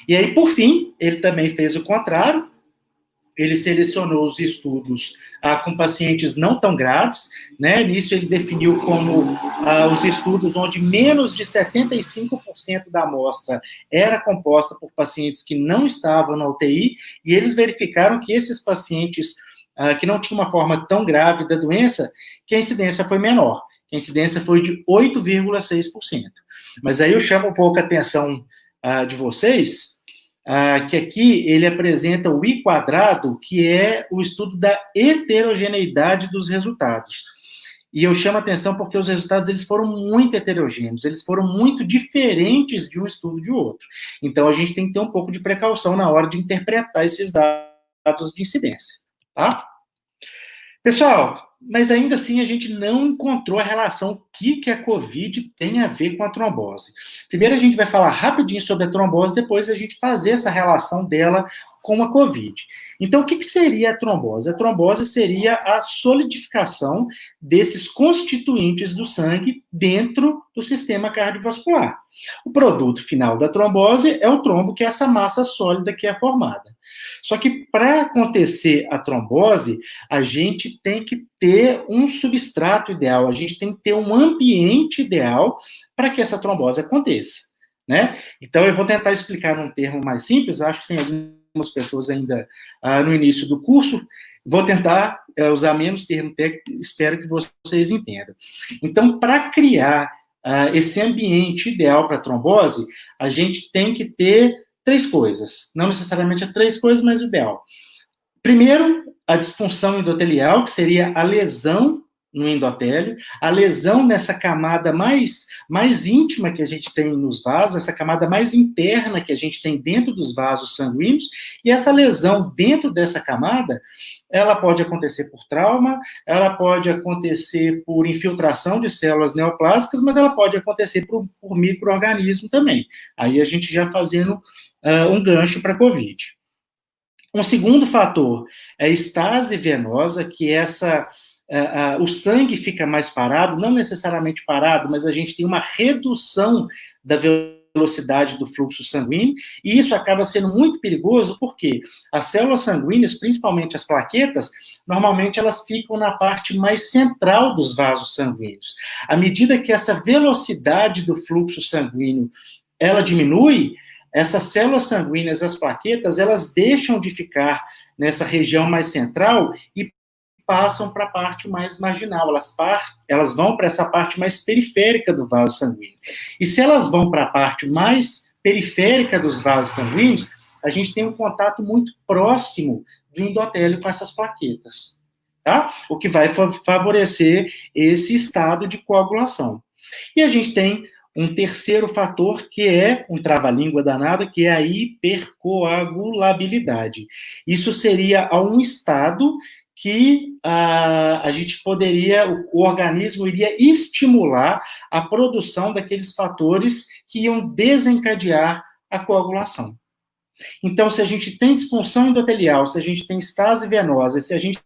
E aí, por fim, ele também fez o contrário, ele selecionou os estudos com pacientes não tão graves, né? Nisso ele definiu como os estudos onde menos de 75% da amostra era composta por pacientes que não estavam na UTI, e eles verificaram que esses pacientes que não tinham uma forma tão grave da doença, que a incidência foi menor, que a incidência foi de 8,6%. Mas aí eu chamo um pouco a atenção de vocês, que aqui ele apresenta o I², que é o estudo da heterogeneidade dos resultados. E eu chamo a atenção porque os resultados eles foram muito heterogêneos, eles foram muito diferentes de um estudo de outro. Então, a gente tem que ter um pouco de precaução na hora de interpretar esses dados de incidência, tá? Pessoal, mas ainda assim a gente não encontrou a relação o que a COVID tem a ver com a trombose. Primeiro a gente vai falar rapidinho sobre a trombose, depois a gente fazer essa relação dela com a COVID. Então, o que seria a trombose? A trombose seria a solidificação desses constituintes do sangue dentro do sistema cardiovascular. O produto final da trombose é o trombo, que é essa massa sólida que é formada. Só que para acontecer a trombose, a gente tem que ter um substrato ideal, a gente tem que ter um ambiente ideal para que essa trombose aconteça, né? Então, eu vou tentar explicar num termo mais simples, acho que tem algumas pessoas ainda no início do curso, vou tentar usar menos termo técnico, espero que vocês entendam. Então, para criar esse ambiente ideal para a trombose, a gente tem que ter 3 coisas, não necessariamente 3 coisas, mas o ideal. Primeiro, a disfunção endotelial, que seria a lesão no endotélio, a lesão nessa camada mais íntima que a gente tem nos vasos, essa camada mais interna que a gente tem dentro dos vasos sanguíneos, e essa lesão dentro dessa camada, ela pode acontecer por trauma, ela pode acontecer por infiltração de células neoplásicas, mas ela pode acontecer por micro-organismo também. Aí a gente já fazendo um gancho para a COVID. Um segundo fator é a estase venosa, que é o sangue fica mais parado, não necessariamente parado, mas a gente tem uma redução da velocidade do fluxo sanguíneo, e isso acaba sendo muito perigoso, porque as células sanguíneas, principalmente as plaquetas, normalmente elas ficam na parte mais central dos vasos sanguíneos. À medida que essa velocidade do fluxo sanguíneo, ela diminui, essas células sanguíneas, as plaquetas, elas deixam de ficar nessa região mais central e passam para a parte mais marginal, elas vão para essa parte mais periférica do vaso sanguíneo. E se elas vão para a parte mais periférica dos vasos sanguíneos, a gente tem um contato muito próximo do endotélio com essas plaquetas, tá? O que vai favorecer esse estado de coagulação. E a gente tem um terceiro fator, que é um trava-língua danado, que é a hipercoagulabilidade. Isso seria um estado que a gente o organismo iria estimular a produção daqueles fatores que iam desencadear a coagulação. Então, se a gente tem disfunção endotelial, se a gente tem estase venosa, se a gente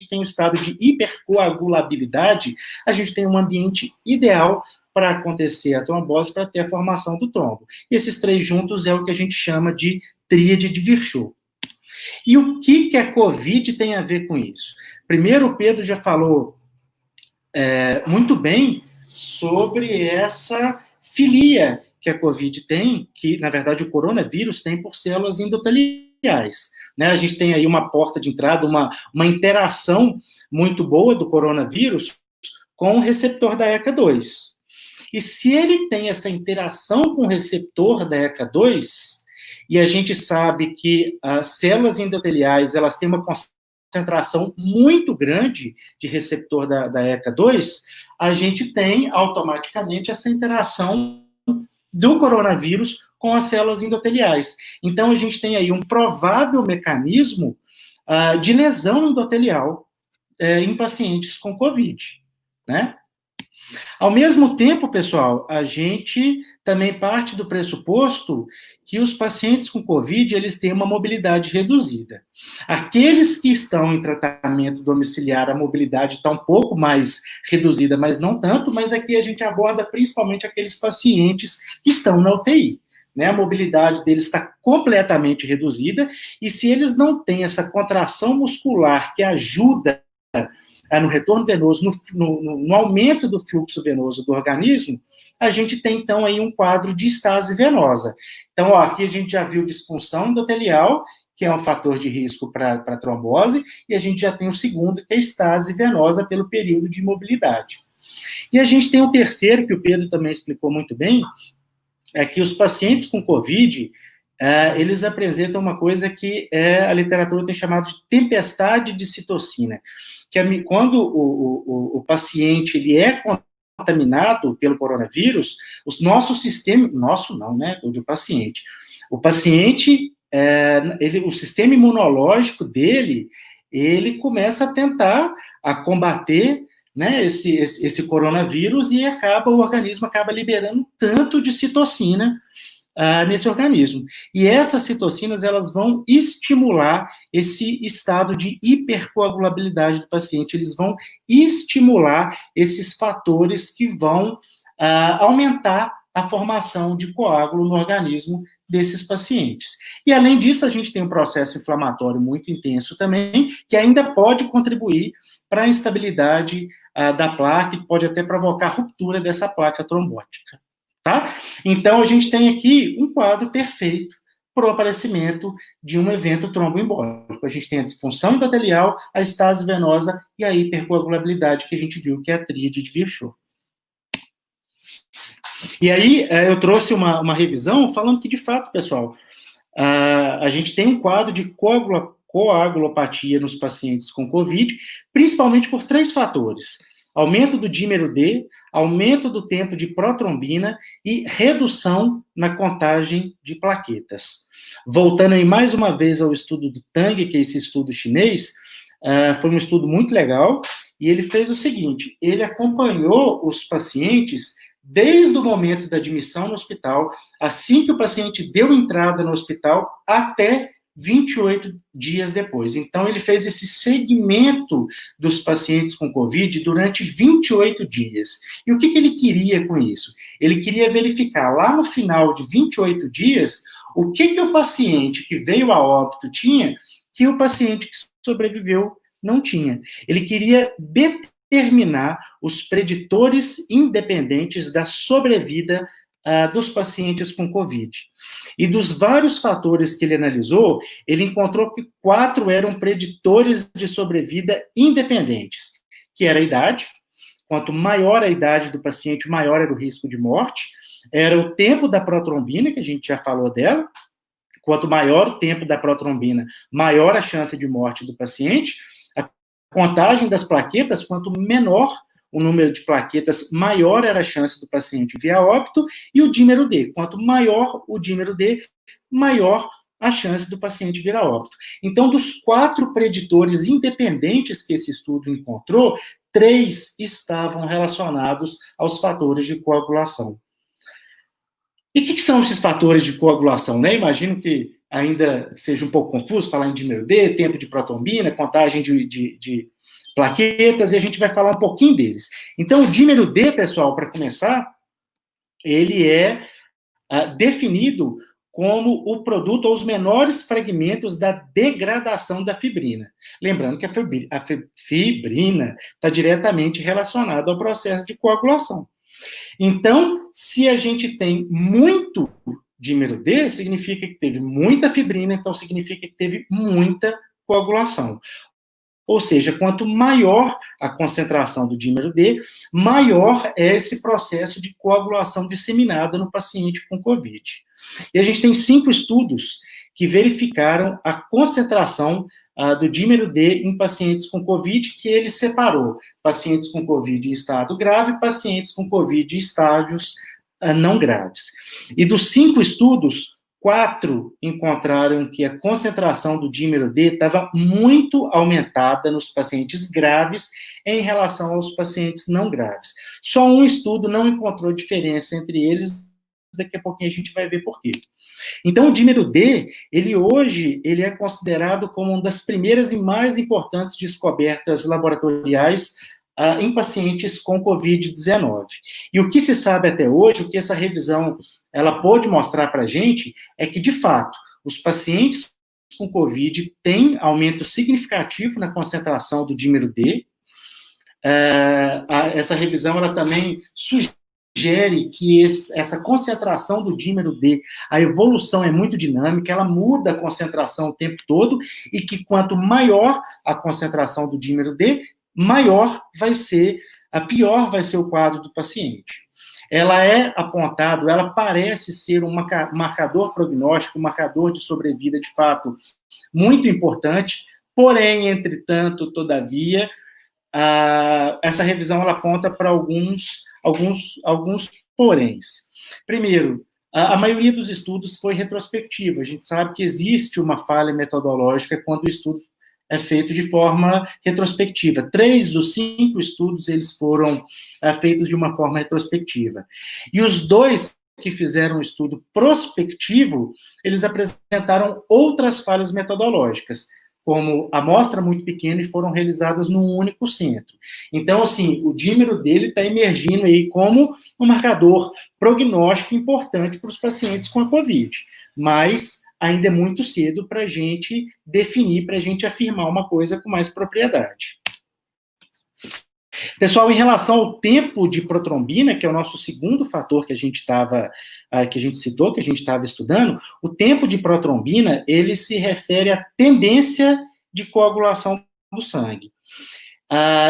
tem um estado de hipercoagulabilidade, a gente tem um ambiente ideal para acontecer a trombose, para ter a formação do trombo. E esses 3 juntos é o que a gente chama de tríade de Virchow. E o que a COVID tem a ver com isso? Primeiro, o Pedro já falou muito bem sobre essa filia que a COVID tem, que, na verdade, o coronavírus tem por células endoteliais. Né? A gente tem aí uma porta de entrada, uma interação muito boa do coronavírus com o receptor da ECA2. E se ele tem essa interação com o receptor da ECA2, e a gente sabe que as células endoteliais, elas têm uma concentração muito grande de receptor da ECA2, a gente tem automaticamente essa interação do coronavírus com as células endoteliais. Então, a gente tem aí um provável mecanismo de lesão endotelial em pacientes com COVID, né? Ao mesmo tempo, pessoal, a gente também parte do pressuposto que os pacientes com COVID, eles têm uma mobilidade reduzida. Aqueles que estão em tratamento domiciliar, a mobilidade está um pouco mais reduzida, mas não tanto, mas aqui a gente aborda principalmente aqueles pacientes que estão na UTI. Né, a mobilidade deles está completamente reduzida, e se eles não têm essa contração muscular que ajuda no retorno venoso, no aumento do fluxo venoso do organismo, a gente tem, então, aí um quadro de estase venosa. Então, aqui a gente já viu disfunção endotelial, que é um fator de risco para trombose, e a gente já tem o segundo, que é a estase venosa pelo período de imobilidade. E a gente tem o terceiro, que o Pedro também explicou muito bem, é que os pacientes com COVID, eles apresentam uma coisa que a literatura tem chamado de tempestade de citocina, que quando o paciente ele é contaminado pelo coronavírus, o nosso sistema, nosso não, né, o do paciente, o sistema imunológico dele, ele começa a tentar combater, né, esse coronavírus e o organismo acaba liberando tanto de citocina nesse organismo. E essas citocinas, elas vão estimular esse estado de hipercoagulabilidade do paciente, eles vão estimular esses fatores que vão aumentar a formação de coágulo no organismo desses pacientes. E, além disso, a gente tem um processo inflamatório muito intenso também, que ainda pode contribuir para a instabilidade da placa e pode até provocar a ruptura dessa placa trombótica. Tá? Então, a gente tem aqui um quadro perfeito para o aparecimento de um evento tromboembólico. A gente tem a disfunção endotelial, a estase venosa e a hipercoagulabilidade que a gente viu, que é a tríade de Virchow. E aí, eu trouxe uma revisão falando que, de fato, pessoal, a gente tem um quadro de coagulopatia nos pacientes com COVID, principalmente por 3 fatores: aumento do dímero D, aumento do tempo de protrombina e redução na contagem de plaquetas. Voltando aí mais uma vez ao estudo do Tang, que é esse estudo chinês, foi um estudo muito legal, e ele fez o seguinte: ele acompanhou os pacientes desde o momento da admissão no hospital, assim que o paciente deu entrada no hospital, até 28 dias depois. Então, ele fez esse segmento dos pacientes com COVID durante 28 dias. E o que ele queria com isso? Ele queria verificar, lá no final de 28 dias, o que o paciente que veio a óbito tinha, que o paciente que sobreviveu não tinha. Ele queria determinar os preditores independentes da sobrevida dos pacientes com COVID. E dos vários fatores que ele analisou, ele encontrou que 4 eram preditores de sobrevida independentes, que era a idade. Quanto maior a idade do paciente, maior era o risco de morte. Era o tempo da protrombina, que a gente já falou dela. Quanto maior o tempo da protrombina, maior a chance de morte do paciente. A contagem das plaquetas, quanto menor o número de plaquetas, maior era a chance do paciente vir a óbito, e o dímero D. Quanto maior o dímero D, maior a chance do paciente vir a óbito. Então, dos 4 preditores independentes que esse estudo encontrou, 3 estavam relacionados aos fatores de coagulação. E o que são esses fatores de coagulação, né? Imagino que ainda seja um pouco confuso falar em dímero D, tempo de protrombina, contagem de plaquetas, e a gente vai falar um pouquinho deles. Então, o dímero D, pessoal, para começar, ele é definido como o produto ou os menores fragmentos da degradação da fibrina. Lembrando que a fibrina está diretamente relacionada ao processo de coagulação. Então, se a gente tem muito dímero D, significa que teve muita fibrina, então significa que teve muita coagulação. Ou seja, quanto maior a concentração do dímero D, maior é esse processo de coagulação disseminada no paciente com COVID. E a gente tem 5 estudos que verificaram a concentração do dímero D em pacientes com COVID, que ele separou pacientes com COVID em estado grave e pacientes com COVID em estágios não graves. E dos 5 estudos, 4 encontraram que a concentração do dímero D estava muito aumentada nos pacientes graves em relação aos pacientes não graves. Só um estudo não encontrou diferença entre eles, daqui a pouquinho a gente vai ver por quê. Então, o dímero D, hoje é considerado como uma das primeiras e mais importantes descobertas laboratoriais em pacientes com COVID-19. E o que se sabe até hoje, o que essa revisão ela pôde mostrar para a gente, é que, de fato, os pacientes com COVID têm aumento significativo na concentração do dímero D. Essa revisão ela também sugere que essa concentração do dímero D, a evolução é muito dinâmica, ela muda a concentração o tempo todo, e que quanto maior a concentração do dímero D, pior vai ser o quadro do paciente. ela é apontado, ela parece ser um marcador prognóstico, um marcador de sobrevida, de fato, muito importante, porém, entretanto, todavia, essa revisão ela aponta para alguns poréns. Primeiro, a maioria dos estudos foi retrospectiva. A gente sabe que existe uma falha metodológica quando o estudo é feito de forma retrospectiva. 3 dos 5 estudos, eles foram feitos de uma forma retrospectiva. E os 2 que fizeram um estudo prospectivo, eles apresentaram outras falhas metodológicas, como amostra muito pequena e foram realizadas num único centro. Então, assim, o dímero dele está emergindo aí como um marcador prognóstico importante para os pacientes com a COVID. Mas ainda é muito cedo para a gente definir, para a gente afirmar uma coisa com mais propriedade. Pessoal, em relação ao tempo de protrombina, que é o nosso segundo fator que a gente citou, que a gente estava estudando, o tempo de protrombina, ele se refere à tendência de coagulação do sangue.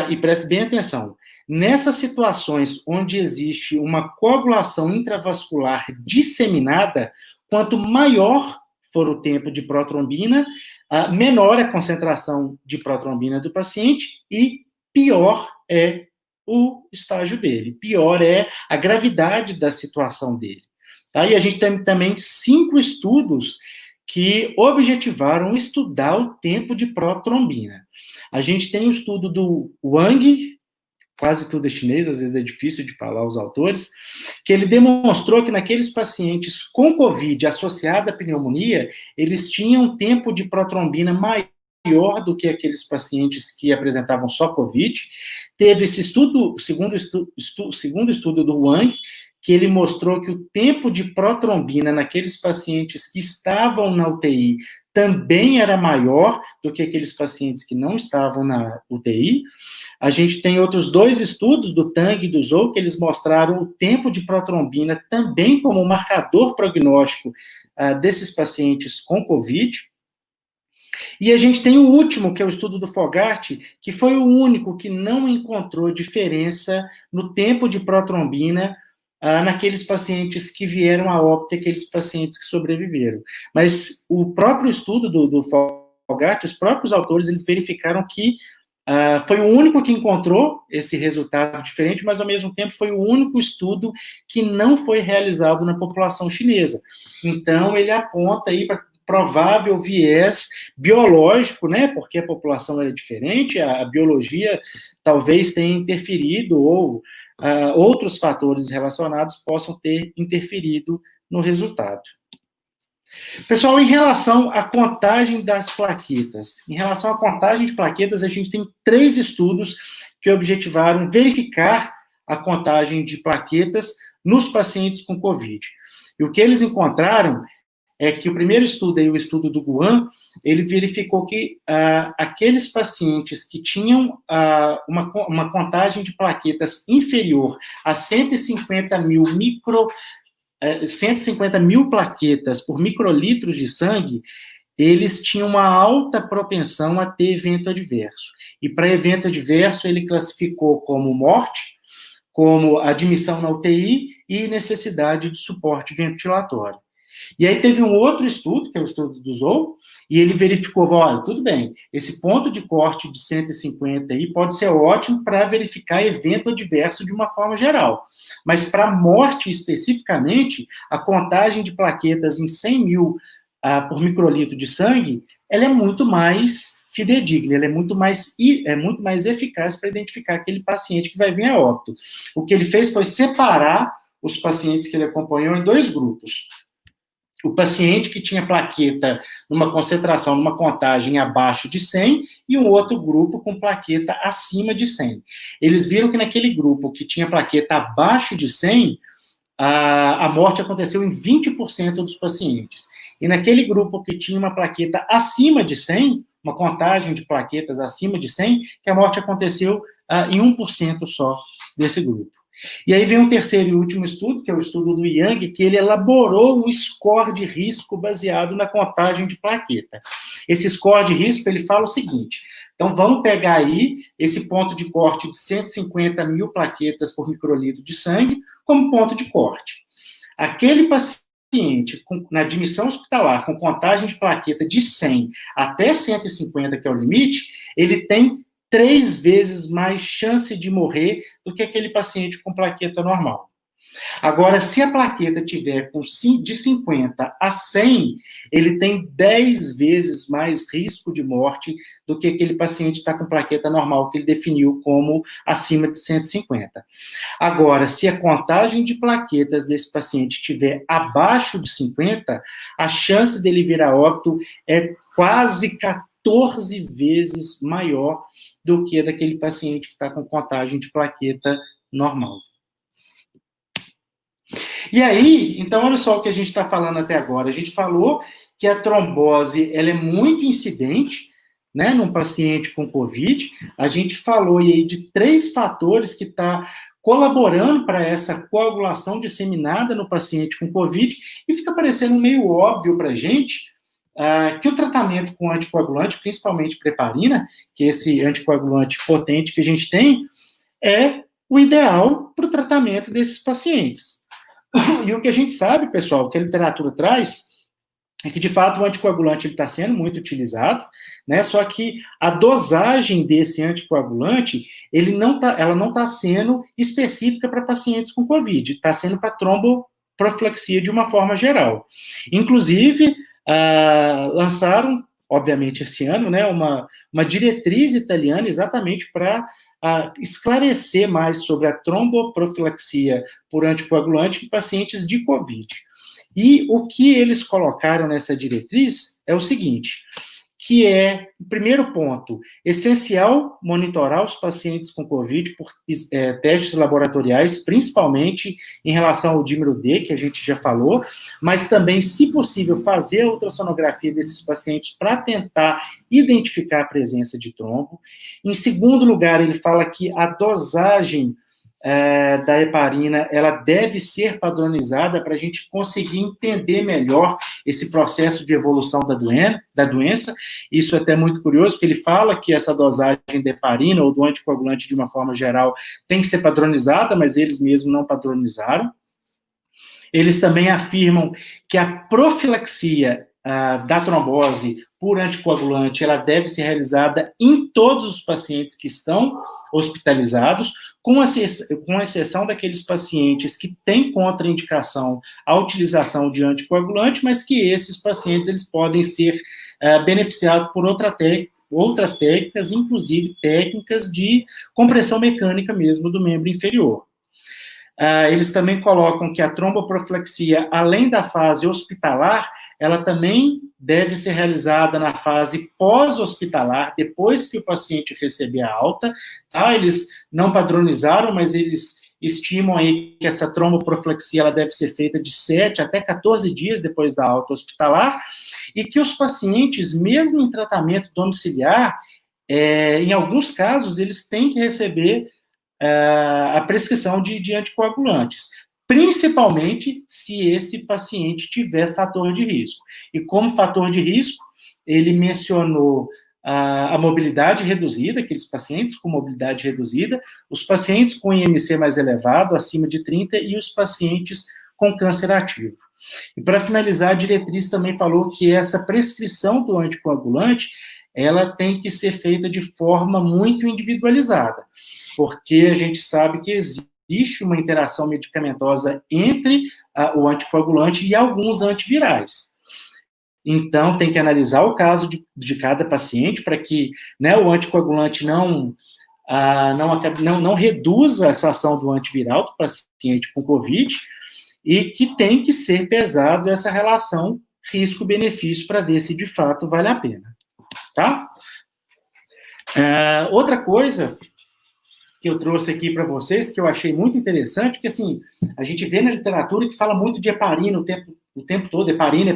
E preste bem atenção, nessas situações onde existe uma coagulação intravascular disseminada, quanto maior for o tempo de protrombina, menor a concentração de protrombina do paciente e pior é o estágio dele, pior é a gravidade da situação dele. Tá? E a gente tem também 5 estudos que objetivaram estudar o tempo de protrombina. A gente tem o estudo do Wang, quase tudo é chinês, às vezes é difícil de falar os autores, que ele demonstrou que naqueles pacientes com COVID associada à pneumonia, eles tinham tempo de protrombina maior do que aqueles pacientes que apresentavam só COVID. Teve esse estudo, segundo estudo do Wang, que ele mostrou que o tempo de protrombina naqueles pacientes que estavam na UTI também era maior do que aqueles pacientes que não estavam na UTI. A gente tem outros 2 estudos, do Tang e do Zhou, que eles mostraram o tempo de protrombina também como um marcador prognóstico desses pacientes com COVID. E a gente tem o último, que é o estudo do Fogarty, que foi o único que não encontrou diferença no tempo de protrombina naqueles pacientes que vieram a óbito e aqueles pacientes que sobreviveram. Mas o próprio estudo do Fogarty, os próprios autores, eles verificaram que foi o único que encontrou esse resultado diferente, mas, ao mesmo tempo, foi o único estudo que não foi realizado na população chinesa. Então, ele aponta aí para provável viés biológico, né, porque a população era diferente, a biologia talvez tenha interferido, ou outros fatores relacionados possam ter interferido no resultado. Pessoal, em relação à contagem das plaquetas, a gente tem 3 estudos que objetivaram verificar a contagem de plaquetas nos pacientes com COVID. E o que eles encontraram é que o primeiro estudo, o estudo do Guan, ele verificou que aqueles pacientes que tinham uma contagem de plaquetas inferior a 150 mil plaquetas por microlitros de sangue, eles tinham uma alta propensão a ter evento adverso. E para evento adverso, ele classificou como morte, como admissão na UTI e necessidade de suporte ventilatório. E aí teve um outro estudo, que é o estudo do Zhou, e ele verificou, olha, tudo bem, esse ponto de corte de 150 aí pode ser ótimo para verificar evento adverso de uma forma geral, mas para morte especificamente, a contagem de plaquetas em 100 mil por microlitro de sangue, ela é muito mais fidedigna, ela é muito mais eficaz para identificar aquele paciente que vai vir a óbito. O que ele fez foi separar os pacientes que ele acompanhou em 2 grupos. O paciente que tinha plaqueta numa concentração, numa contagem abaixo de 100, e um outro grupo com plaqueta acima de 100. Eles viram que naquele grupo que tinha plaqueta abaixo de 100, a morte aconteceu em 20% dos pacientes. E naquele grupo que tinha uma plaqueta acima de 100, uma contagem de plaquetas acima de 100, que a morte aconteceu em 1% só desse grupo. E aí vem um terceiro e último estudo, que é o estudo do Yang, que ele elaborou um score de risco baseado na contagem de plaqueta. Esse score de risco, ele fala o seguinte: então, vamos pegar aí esse ponto de corte de 150 mil plaquetas por microlitro de sangue como ponto de corte. Aquele paciente na admissão hospitalar com contagem de plaqueta de 100 até 150, que é o limite, ele tem 3 vezes mais chance de morrer do que aquele paciente com plaqueta normal. Agora, se a plaqueta tiver de 50 a 100, ele tem 10 vezes mais risco de morte do que aquele paciente que está com plaqueta normal, que ele definiu como acima de 150. Agora, se a contagem de plaquetas desse paciente estiver abaixo de 50, a chance dele vir a óbito é quase 14 vezes maior do que a daquele paciente que está com contagem de plaqueta normal. E aí, então, olha só o que a gente está falando até agora. A gente falou que a trombose ela é muito incidente, né, num paciente com COVID. A gente falou aí de 3 fatores que estão colaborando para essa coagulação disseminada no paciente com COVID, e fica parecendo meio óbvio para a gente que o tratamento com anticoagulante, principalmente preparina, que é esse anticoagulante potente que a gente tem, é o ideal para o tratamento desses pacientes. E o que a gente sabe, pessoal, que a literatura traz, é que, de fato, o anticoagulante está sendo muito utilizado, né? Só que a dosagem desse anticoagulante, ela não está sendo específica para pacientes com COVID, está sendo para tromboprofilaxia de uma forma geral. Inclusive, lançaram, obviamente, esse ano, né, uma diretriz italiana exatamente para esclarecer mais sobre a tromboprofilaxia por anticoagulante em pacientes de COVID. E o que eles colocaram nessa diretriz é o seguinte, que é, primeiro ponto, essencial monitorar os pacientes com COVID por testes laboratoriais, principalmente em relação ao dímero D, que a gente já falou, mas também, se possível, fazer a ultrassonografia desses pacientes para tentar identificar a presença de trombo. Em segundo lugar, ele fala que a dosagem da heparina, ela deve ser padronizada para a gente conseguir entender melhor esse processo de evolução da doença. Isso é até muito curioso, porque ele fala que essa dosagem da heparina ou do anticoagulante, de uma forma geral, tem que ser padronizada, mas eles mesmos não padronizaram. Eles também afirmam que a profilaxia da trombose por anticoagulante, ela deve ser realizada em todos os pacientes que estão hospitalizados, com exceção daqueles pacientes que têm contraindicação à utilização de anticoagulante, mas que esses pacientes eles podem ser beneficiados por outras técnicas, inclusive técnicas de compressão mecânica mesmo do membro inferior. Eles também colocam que a tromboprofilaxia, além da fase hospitalar, ela também deve ser realizada na fase pós-hospitalar, depois que o paciente receber a alta, tá? Eles não padronizaram, mas eles estimam aí que essa tromboprofilaxia ela deve ser feita de 7 até 14 dias depois da alta hospitalar, e que os pacientes, mesmo em tratamento domiciliar, em alguns casos, eles têm que receber a prescrição de anticoagulantes, principalmente se esse paciente tiver fator de risco. E como fator de risco, ele mencionou a mobilidade reduzida, aqueles pacientes com mobilidade reduzida, os pacientes com IMC mais elevado, acima de 30, e os pacientes com câncer ativo. E para finalizar, a diretriz também falou que essa prescrição do anticoagulante, ela tem que ser feita de forma muito individualizada, porque a gente sabe que existe uma interação medicamentosa entre o anticoagulante e alguns antivirais. Então, tem que analisar o caso de cada paciente para que, né, o anticoagulante não reduza essa ação do antiviral do paciente com COVID, e que tem que ser pesado essa relação risco-benefício para ver se de fato vale a pena. Tá? Outra coisa que eu trouxe aqui para vocês, que eu achei muito interessante, que assim, a gente vê na literatura que fala muito de heparina o tempo todo, heparina.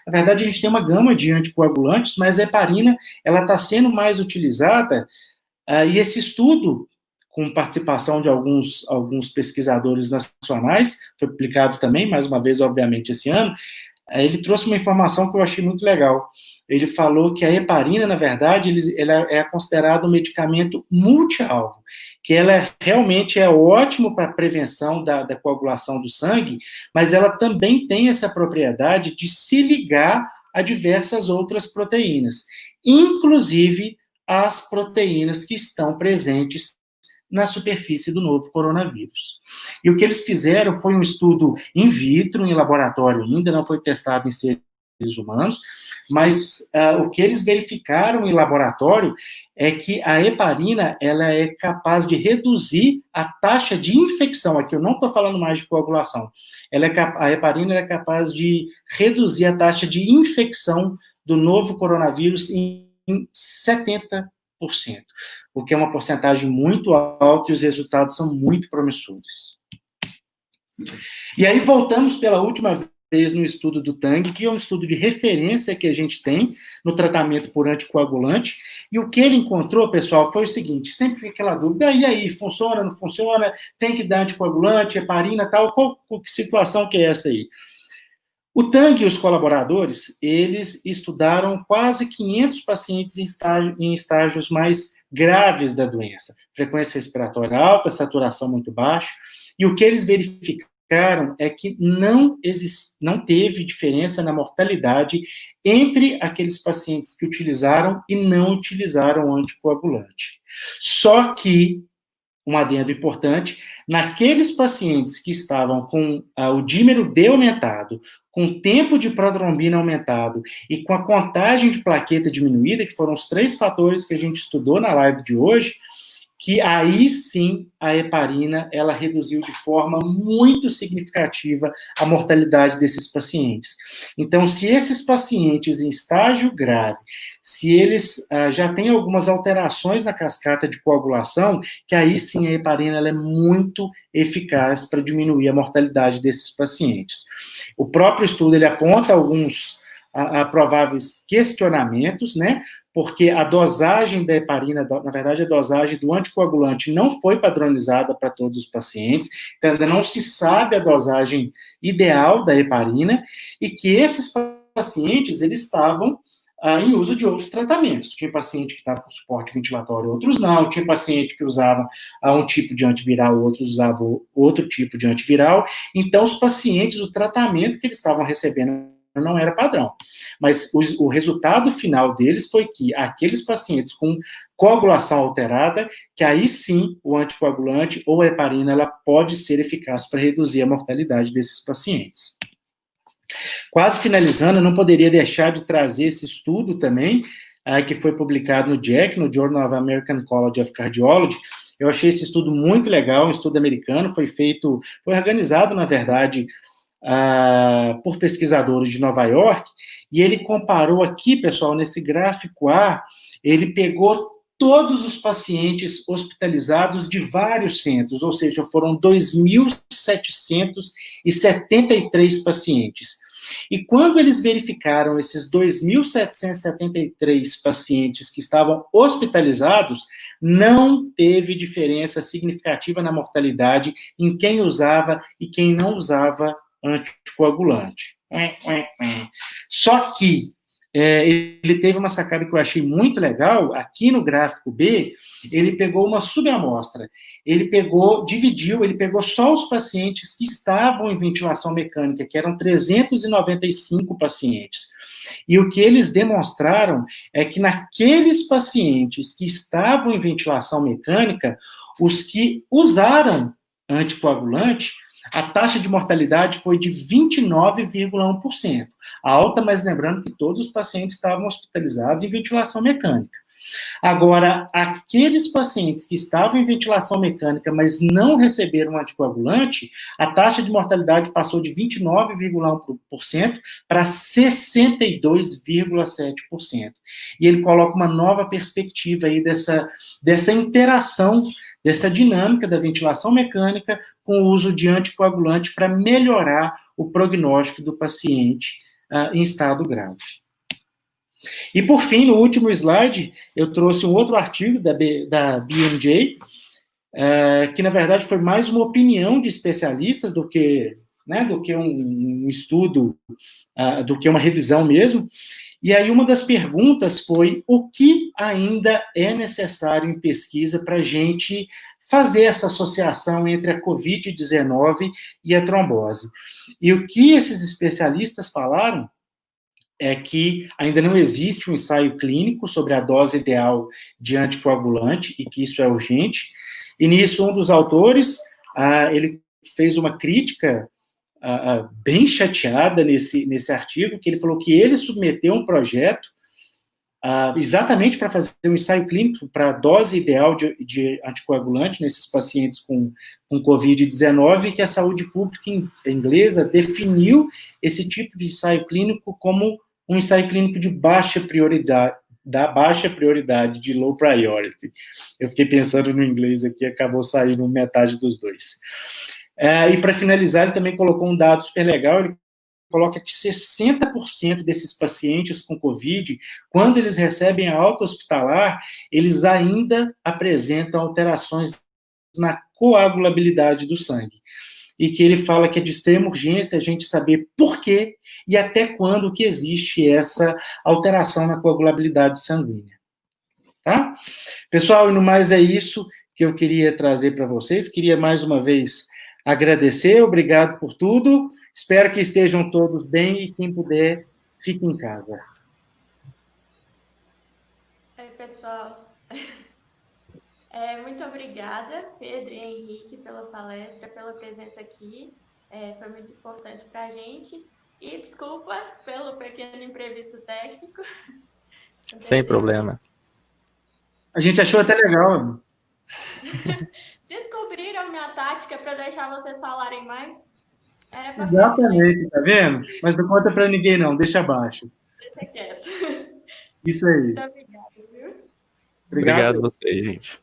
Na verdade, a gente tem uma gama de anticoagulantes, mas a heparina, ela está sendo mais utilizada, e esse estudo com participação de alguns pesquisadores nacionais, foi publicado também, mais uma vez, obviamente, esse ano. Ele trouxe uma informação que eu achei muito legal. Ele falou que a heparina, na verdade, ela é considerada um medicamento multi-alvo, que ela realmente é ótimo para a prevenção da coagulação do sangue, mas ela também tem essa propriedade de se ligar a diversas outras proteínas, inclusive as proteínas que estão presentes na superfície do novo coronavírus. E o que eles fizeram foi um estudo in vitro, em laboratório ainda, não foi testado em seres humanos, mas o que eles verificaram em laboratório é que a heparina, ela é capaz de reduzir a taxa de infecção, aqui eu não estou falando mais de coagulação, a heparina é capaz de reduzir a taxa de infecção do novo coronavírus em 70%, o que é uma porcentagem muito alta e os resultados são muito promissores. E aí voltamos pela última vez no estudo do TANG, que é um estudo de referência que a gente tem no tratamento por anticoagulante, e o que ele encontrou, pessoal, foi o seguinte, sempre fica aquela dúvida, e aí, funciona, não funciona, tem que dar anticoagulante, heparina, tal, que situação que é essa aí? O TANG e os colaboradores, eles estudaram quase 500 pacientes em estágios mais graves da doença, frequência respiratória alta, saturação muito baixa, e o que eles verificaram é que não teve diferença na mortalidade entre aqueles pacientes que utilizaram e não utilizaram o anticoagulante. Só que, um adendo importante, naqueles pacientes que estavam com o dímero D aumentado, com o tempo de protrombina aumentado e com a contagem de plaqueta diminuída, que foram os 3 fatores que a gente estudou na live de hoje, que aí sim a heparina, ela reduziu de forma muito significativa a mortalidade desses pacientes. Então, se esses pacientes em estágio grave, se eles já têm algumas alterações na cascata de coagulação, que aí sim a heparina ela é muito eficaz para diminuir a mortalidade desses pacientes. O próprio estudo, ele aponta alguns prováveis questionamentos, né? Porque a dosagem da heparina, na verdade, a dosagem do anticoagulante não foi padronizada para todos os pacientes, então ainda não se sabe a dosagem ideal da heparina, e que esses pacientes, eles estavam em uso de outros tratamentos. Tinha paciente que estava com suporte ventilatório, outros não, tinha paciente que usava um tipo de antiviral, outros usavam outro tipo de antiviral, então os pacientes, o tratamento que eles estavam recebendo não era padrão. Mas o resultado final deles foi que aqueles pacientes com coagulação alterada, que aí sim o anticoagulante ou a heparina, ela pode ser eficaz para reduzir a mortalidade desses pacientes. Quase finalizando, eu não poderia deixar de trazer esse estudo também, que foi publicado no JACC, no Journal of American College of Cardiology. Eu achei esse estudo muito legal, um estudo americano, foi organizado, na verdade, por pesquisadores de Nova York, e ele comparou aqui, pessoal, nesse gráfico A, ele pegou todos os pacientes hospitalizados de vários centros, ou seja, foram 2.773 pacientes. E quando eles verificaram esses 2.773 pacientes que estavam hospitalizados, não teve diferença significativa na mortalidade em quem usava e quem não usava anticoagulante. Só que ele teve uma sacada que eu achei muito legal, aqui no gráfico B, ele pegou uma subamostra, ele pegou só os pacientes que estavam em ventilação mecânica, que eram 395 pacientes. E o que eles demonstraram é que naqueles pacientes que estavam em ventilação mecânica, os que usaram anticoagulante, a taxa de mortalidade foi de 29,1%. Alta, mas lembrando que todos os pacientes estavam hospitalizados em ventilação mecânica. Agora, aqueles pacientes que estavam em ventilação mecânica, mas não receberam anticoagulante, a taxa de mortalidade passou de 29,1% para 62,7%. E ele coloca uma nova perspectiva aí dessa interação, dessa dinâmica da ventilação mecânica com o uso de anticoagulante para melhorar o prognóstico do paciente em estado grave. E, por fim, no último slide, eu trouxe um outro artigo da BMJ, que na verdade foi mais uma opinião de especialistas do que, né, do que um estudo, do que uma revisão mesmo. E aí uma das perguntas foi o que ainda é necessário em pesquisa para a gente fazer essa associação entre a COVID-19 e a trombose. E o que esses especialistas falaram é que ainda não existe um ensaio clínico sobre a dose ideal de anticoagulante e que isso é urgente. E nisso, um dos autores, ele fez uma crítica bem chateada nesse artigo, que ele falou que ele submeteu um projeto exatamente para fazer um ensaio clínico para a dose ideal de anticoagulante nesses pacientes com COVID-19, que a saúde pública inglesa definiu esse tipo de ensaio clínico como um ensaio clínico de baixa prioridade, de low priority. Eu fiquei pensando no inglês aqui, acabou saindo metade dos dois. E para finalizar, ele também colocou um dado super legal, ele coloca que 60% desses pacientes com COVID, quando eles recebem a alta hospitalar, eles ainda apresentam alterações na coagulabilidade do sangue. E que ele fala que é de extrema urgência a gente saber por quê e até quando que existe essa alteração na coagulabilidade sanguínea. Tá? Pessoal, e no mais é isso que eu queria trazer para vocês. Queria mais uma vez agradecer, obrigado por tudo. Espero que estejam todos bem e quem puder, fique em casa. Oi, pessoal. Muito obrigada, Pedro e Henrique, pela palestra, pela presença aqui. Foi muito importante para a gente. E desculpa pelo pequeno imprevisto técnico. Sem problema. A gente achou até legal. Descobriram minha tática para deixar vocês falarem mais? Exatamente, tá vendo? Mas não conta para ninguém, não. Deixa abaixo. Deixa quieto. Isso aí. Muito obrigada, viu? Obrigado a vocês, gente.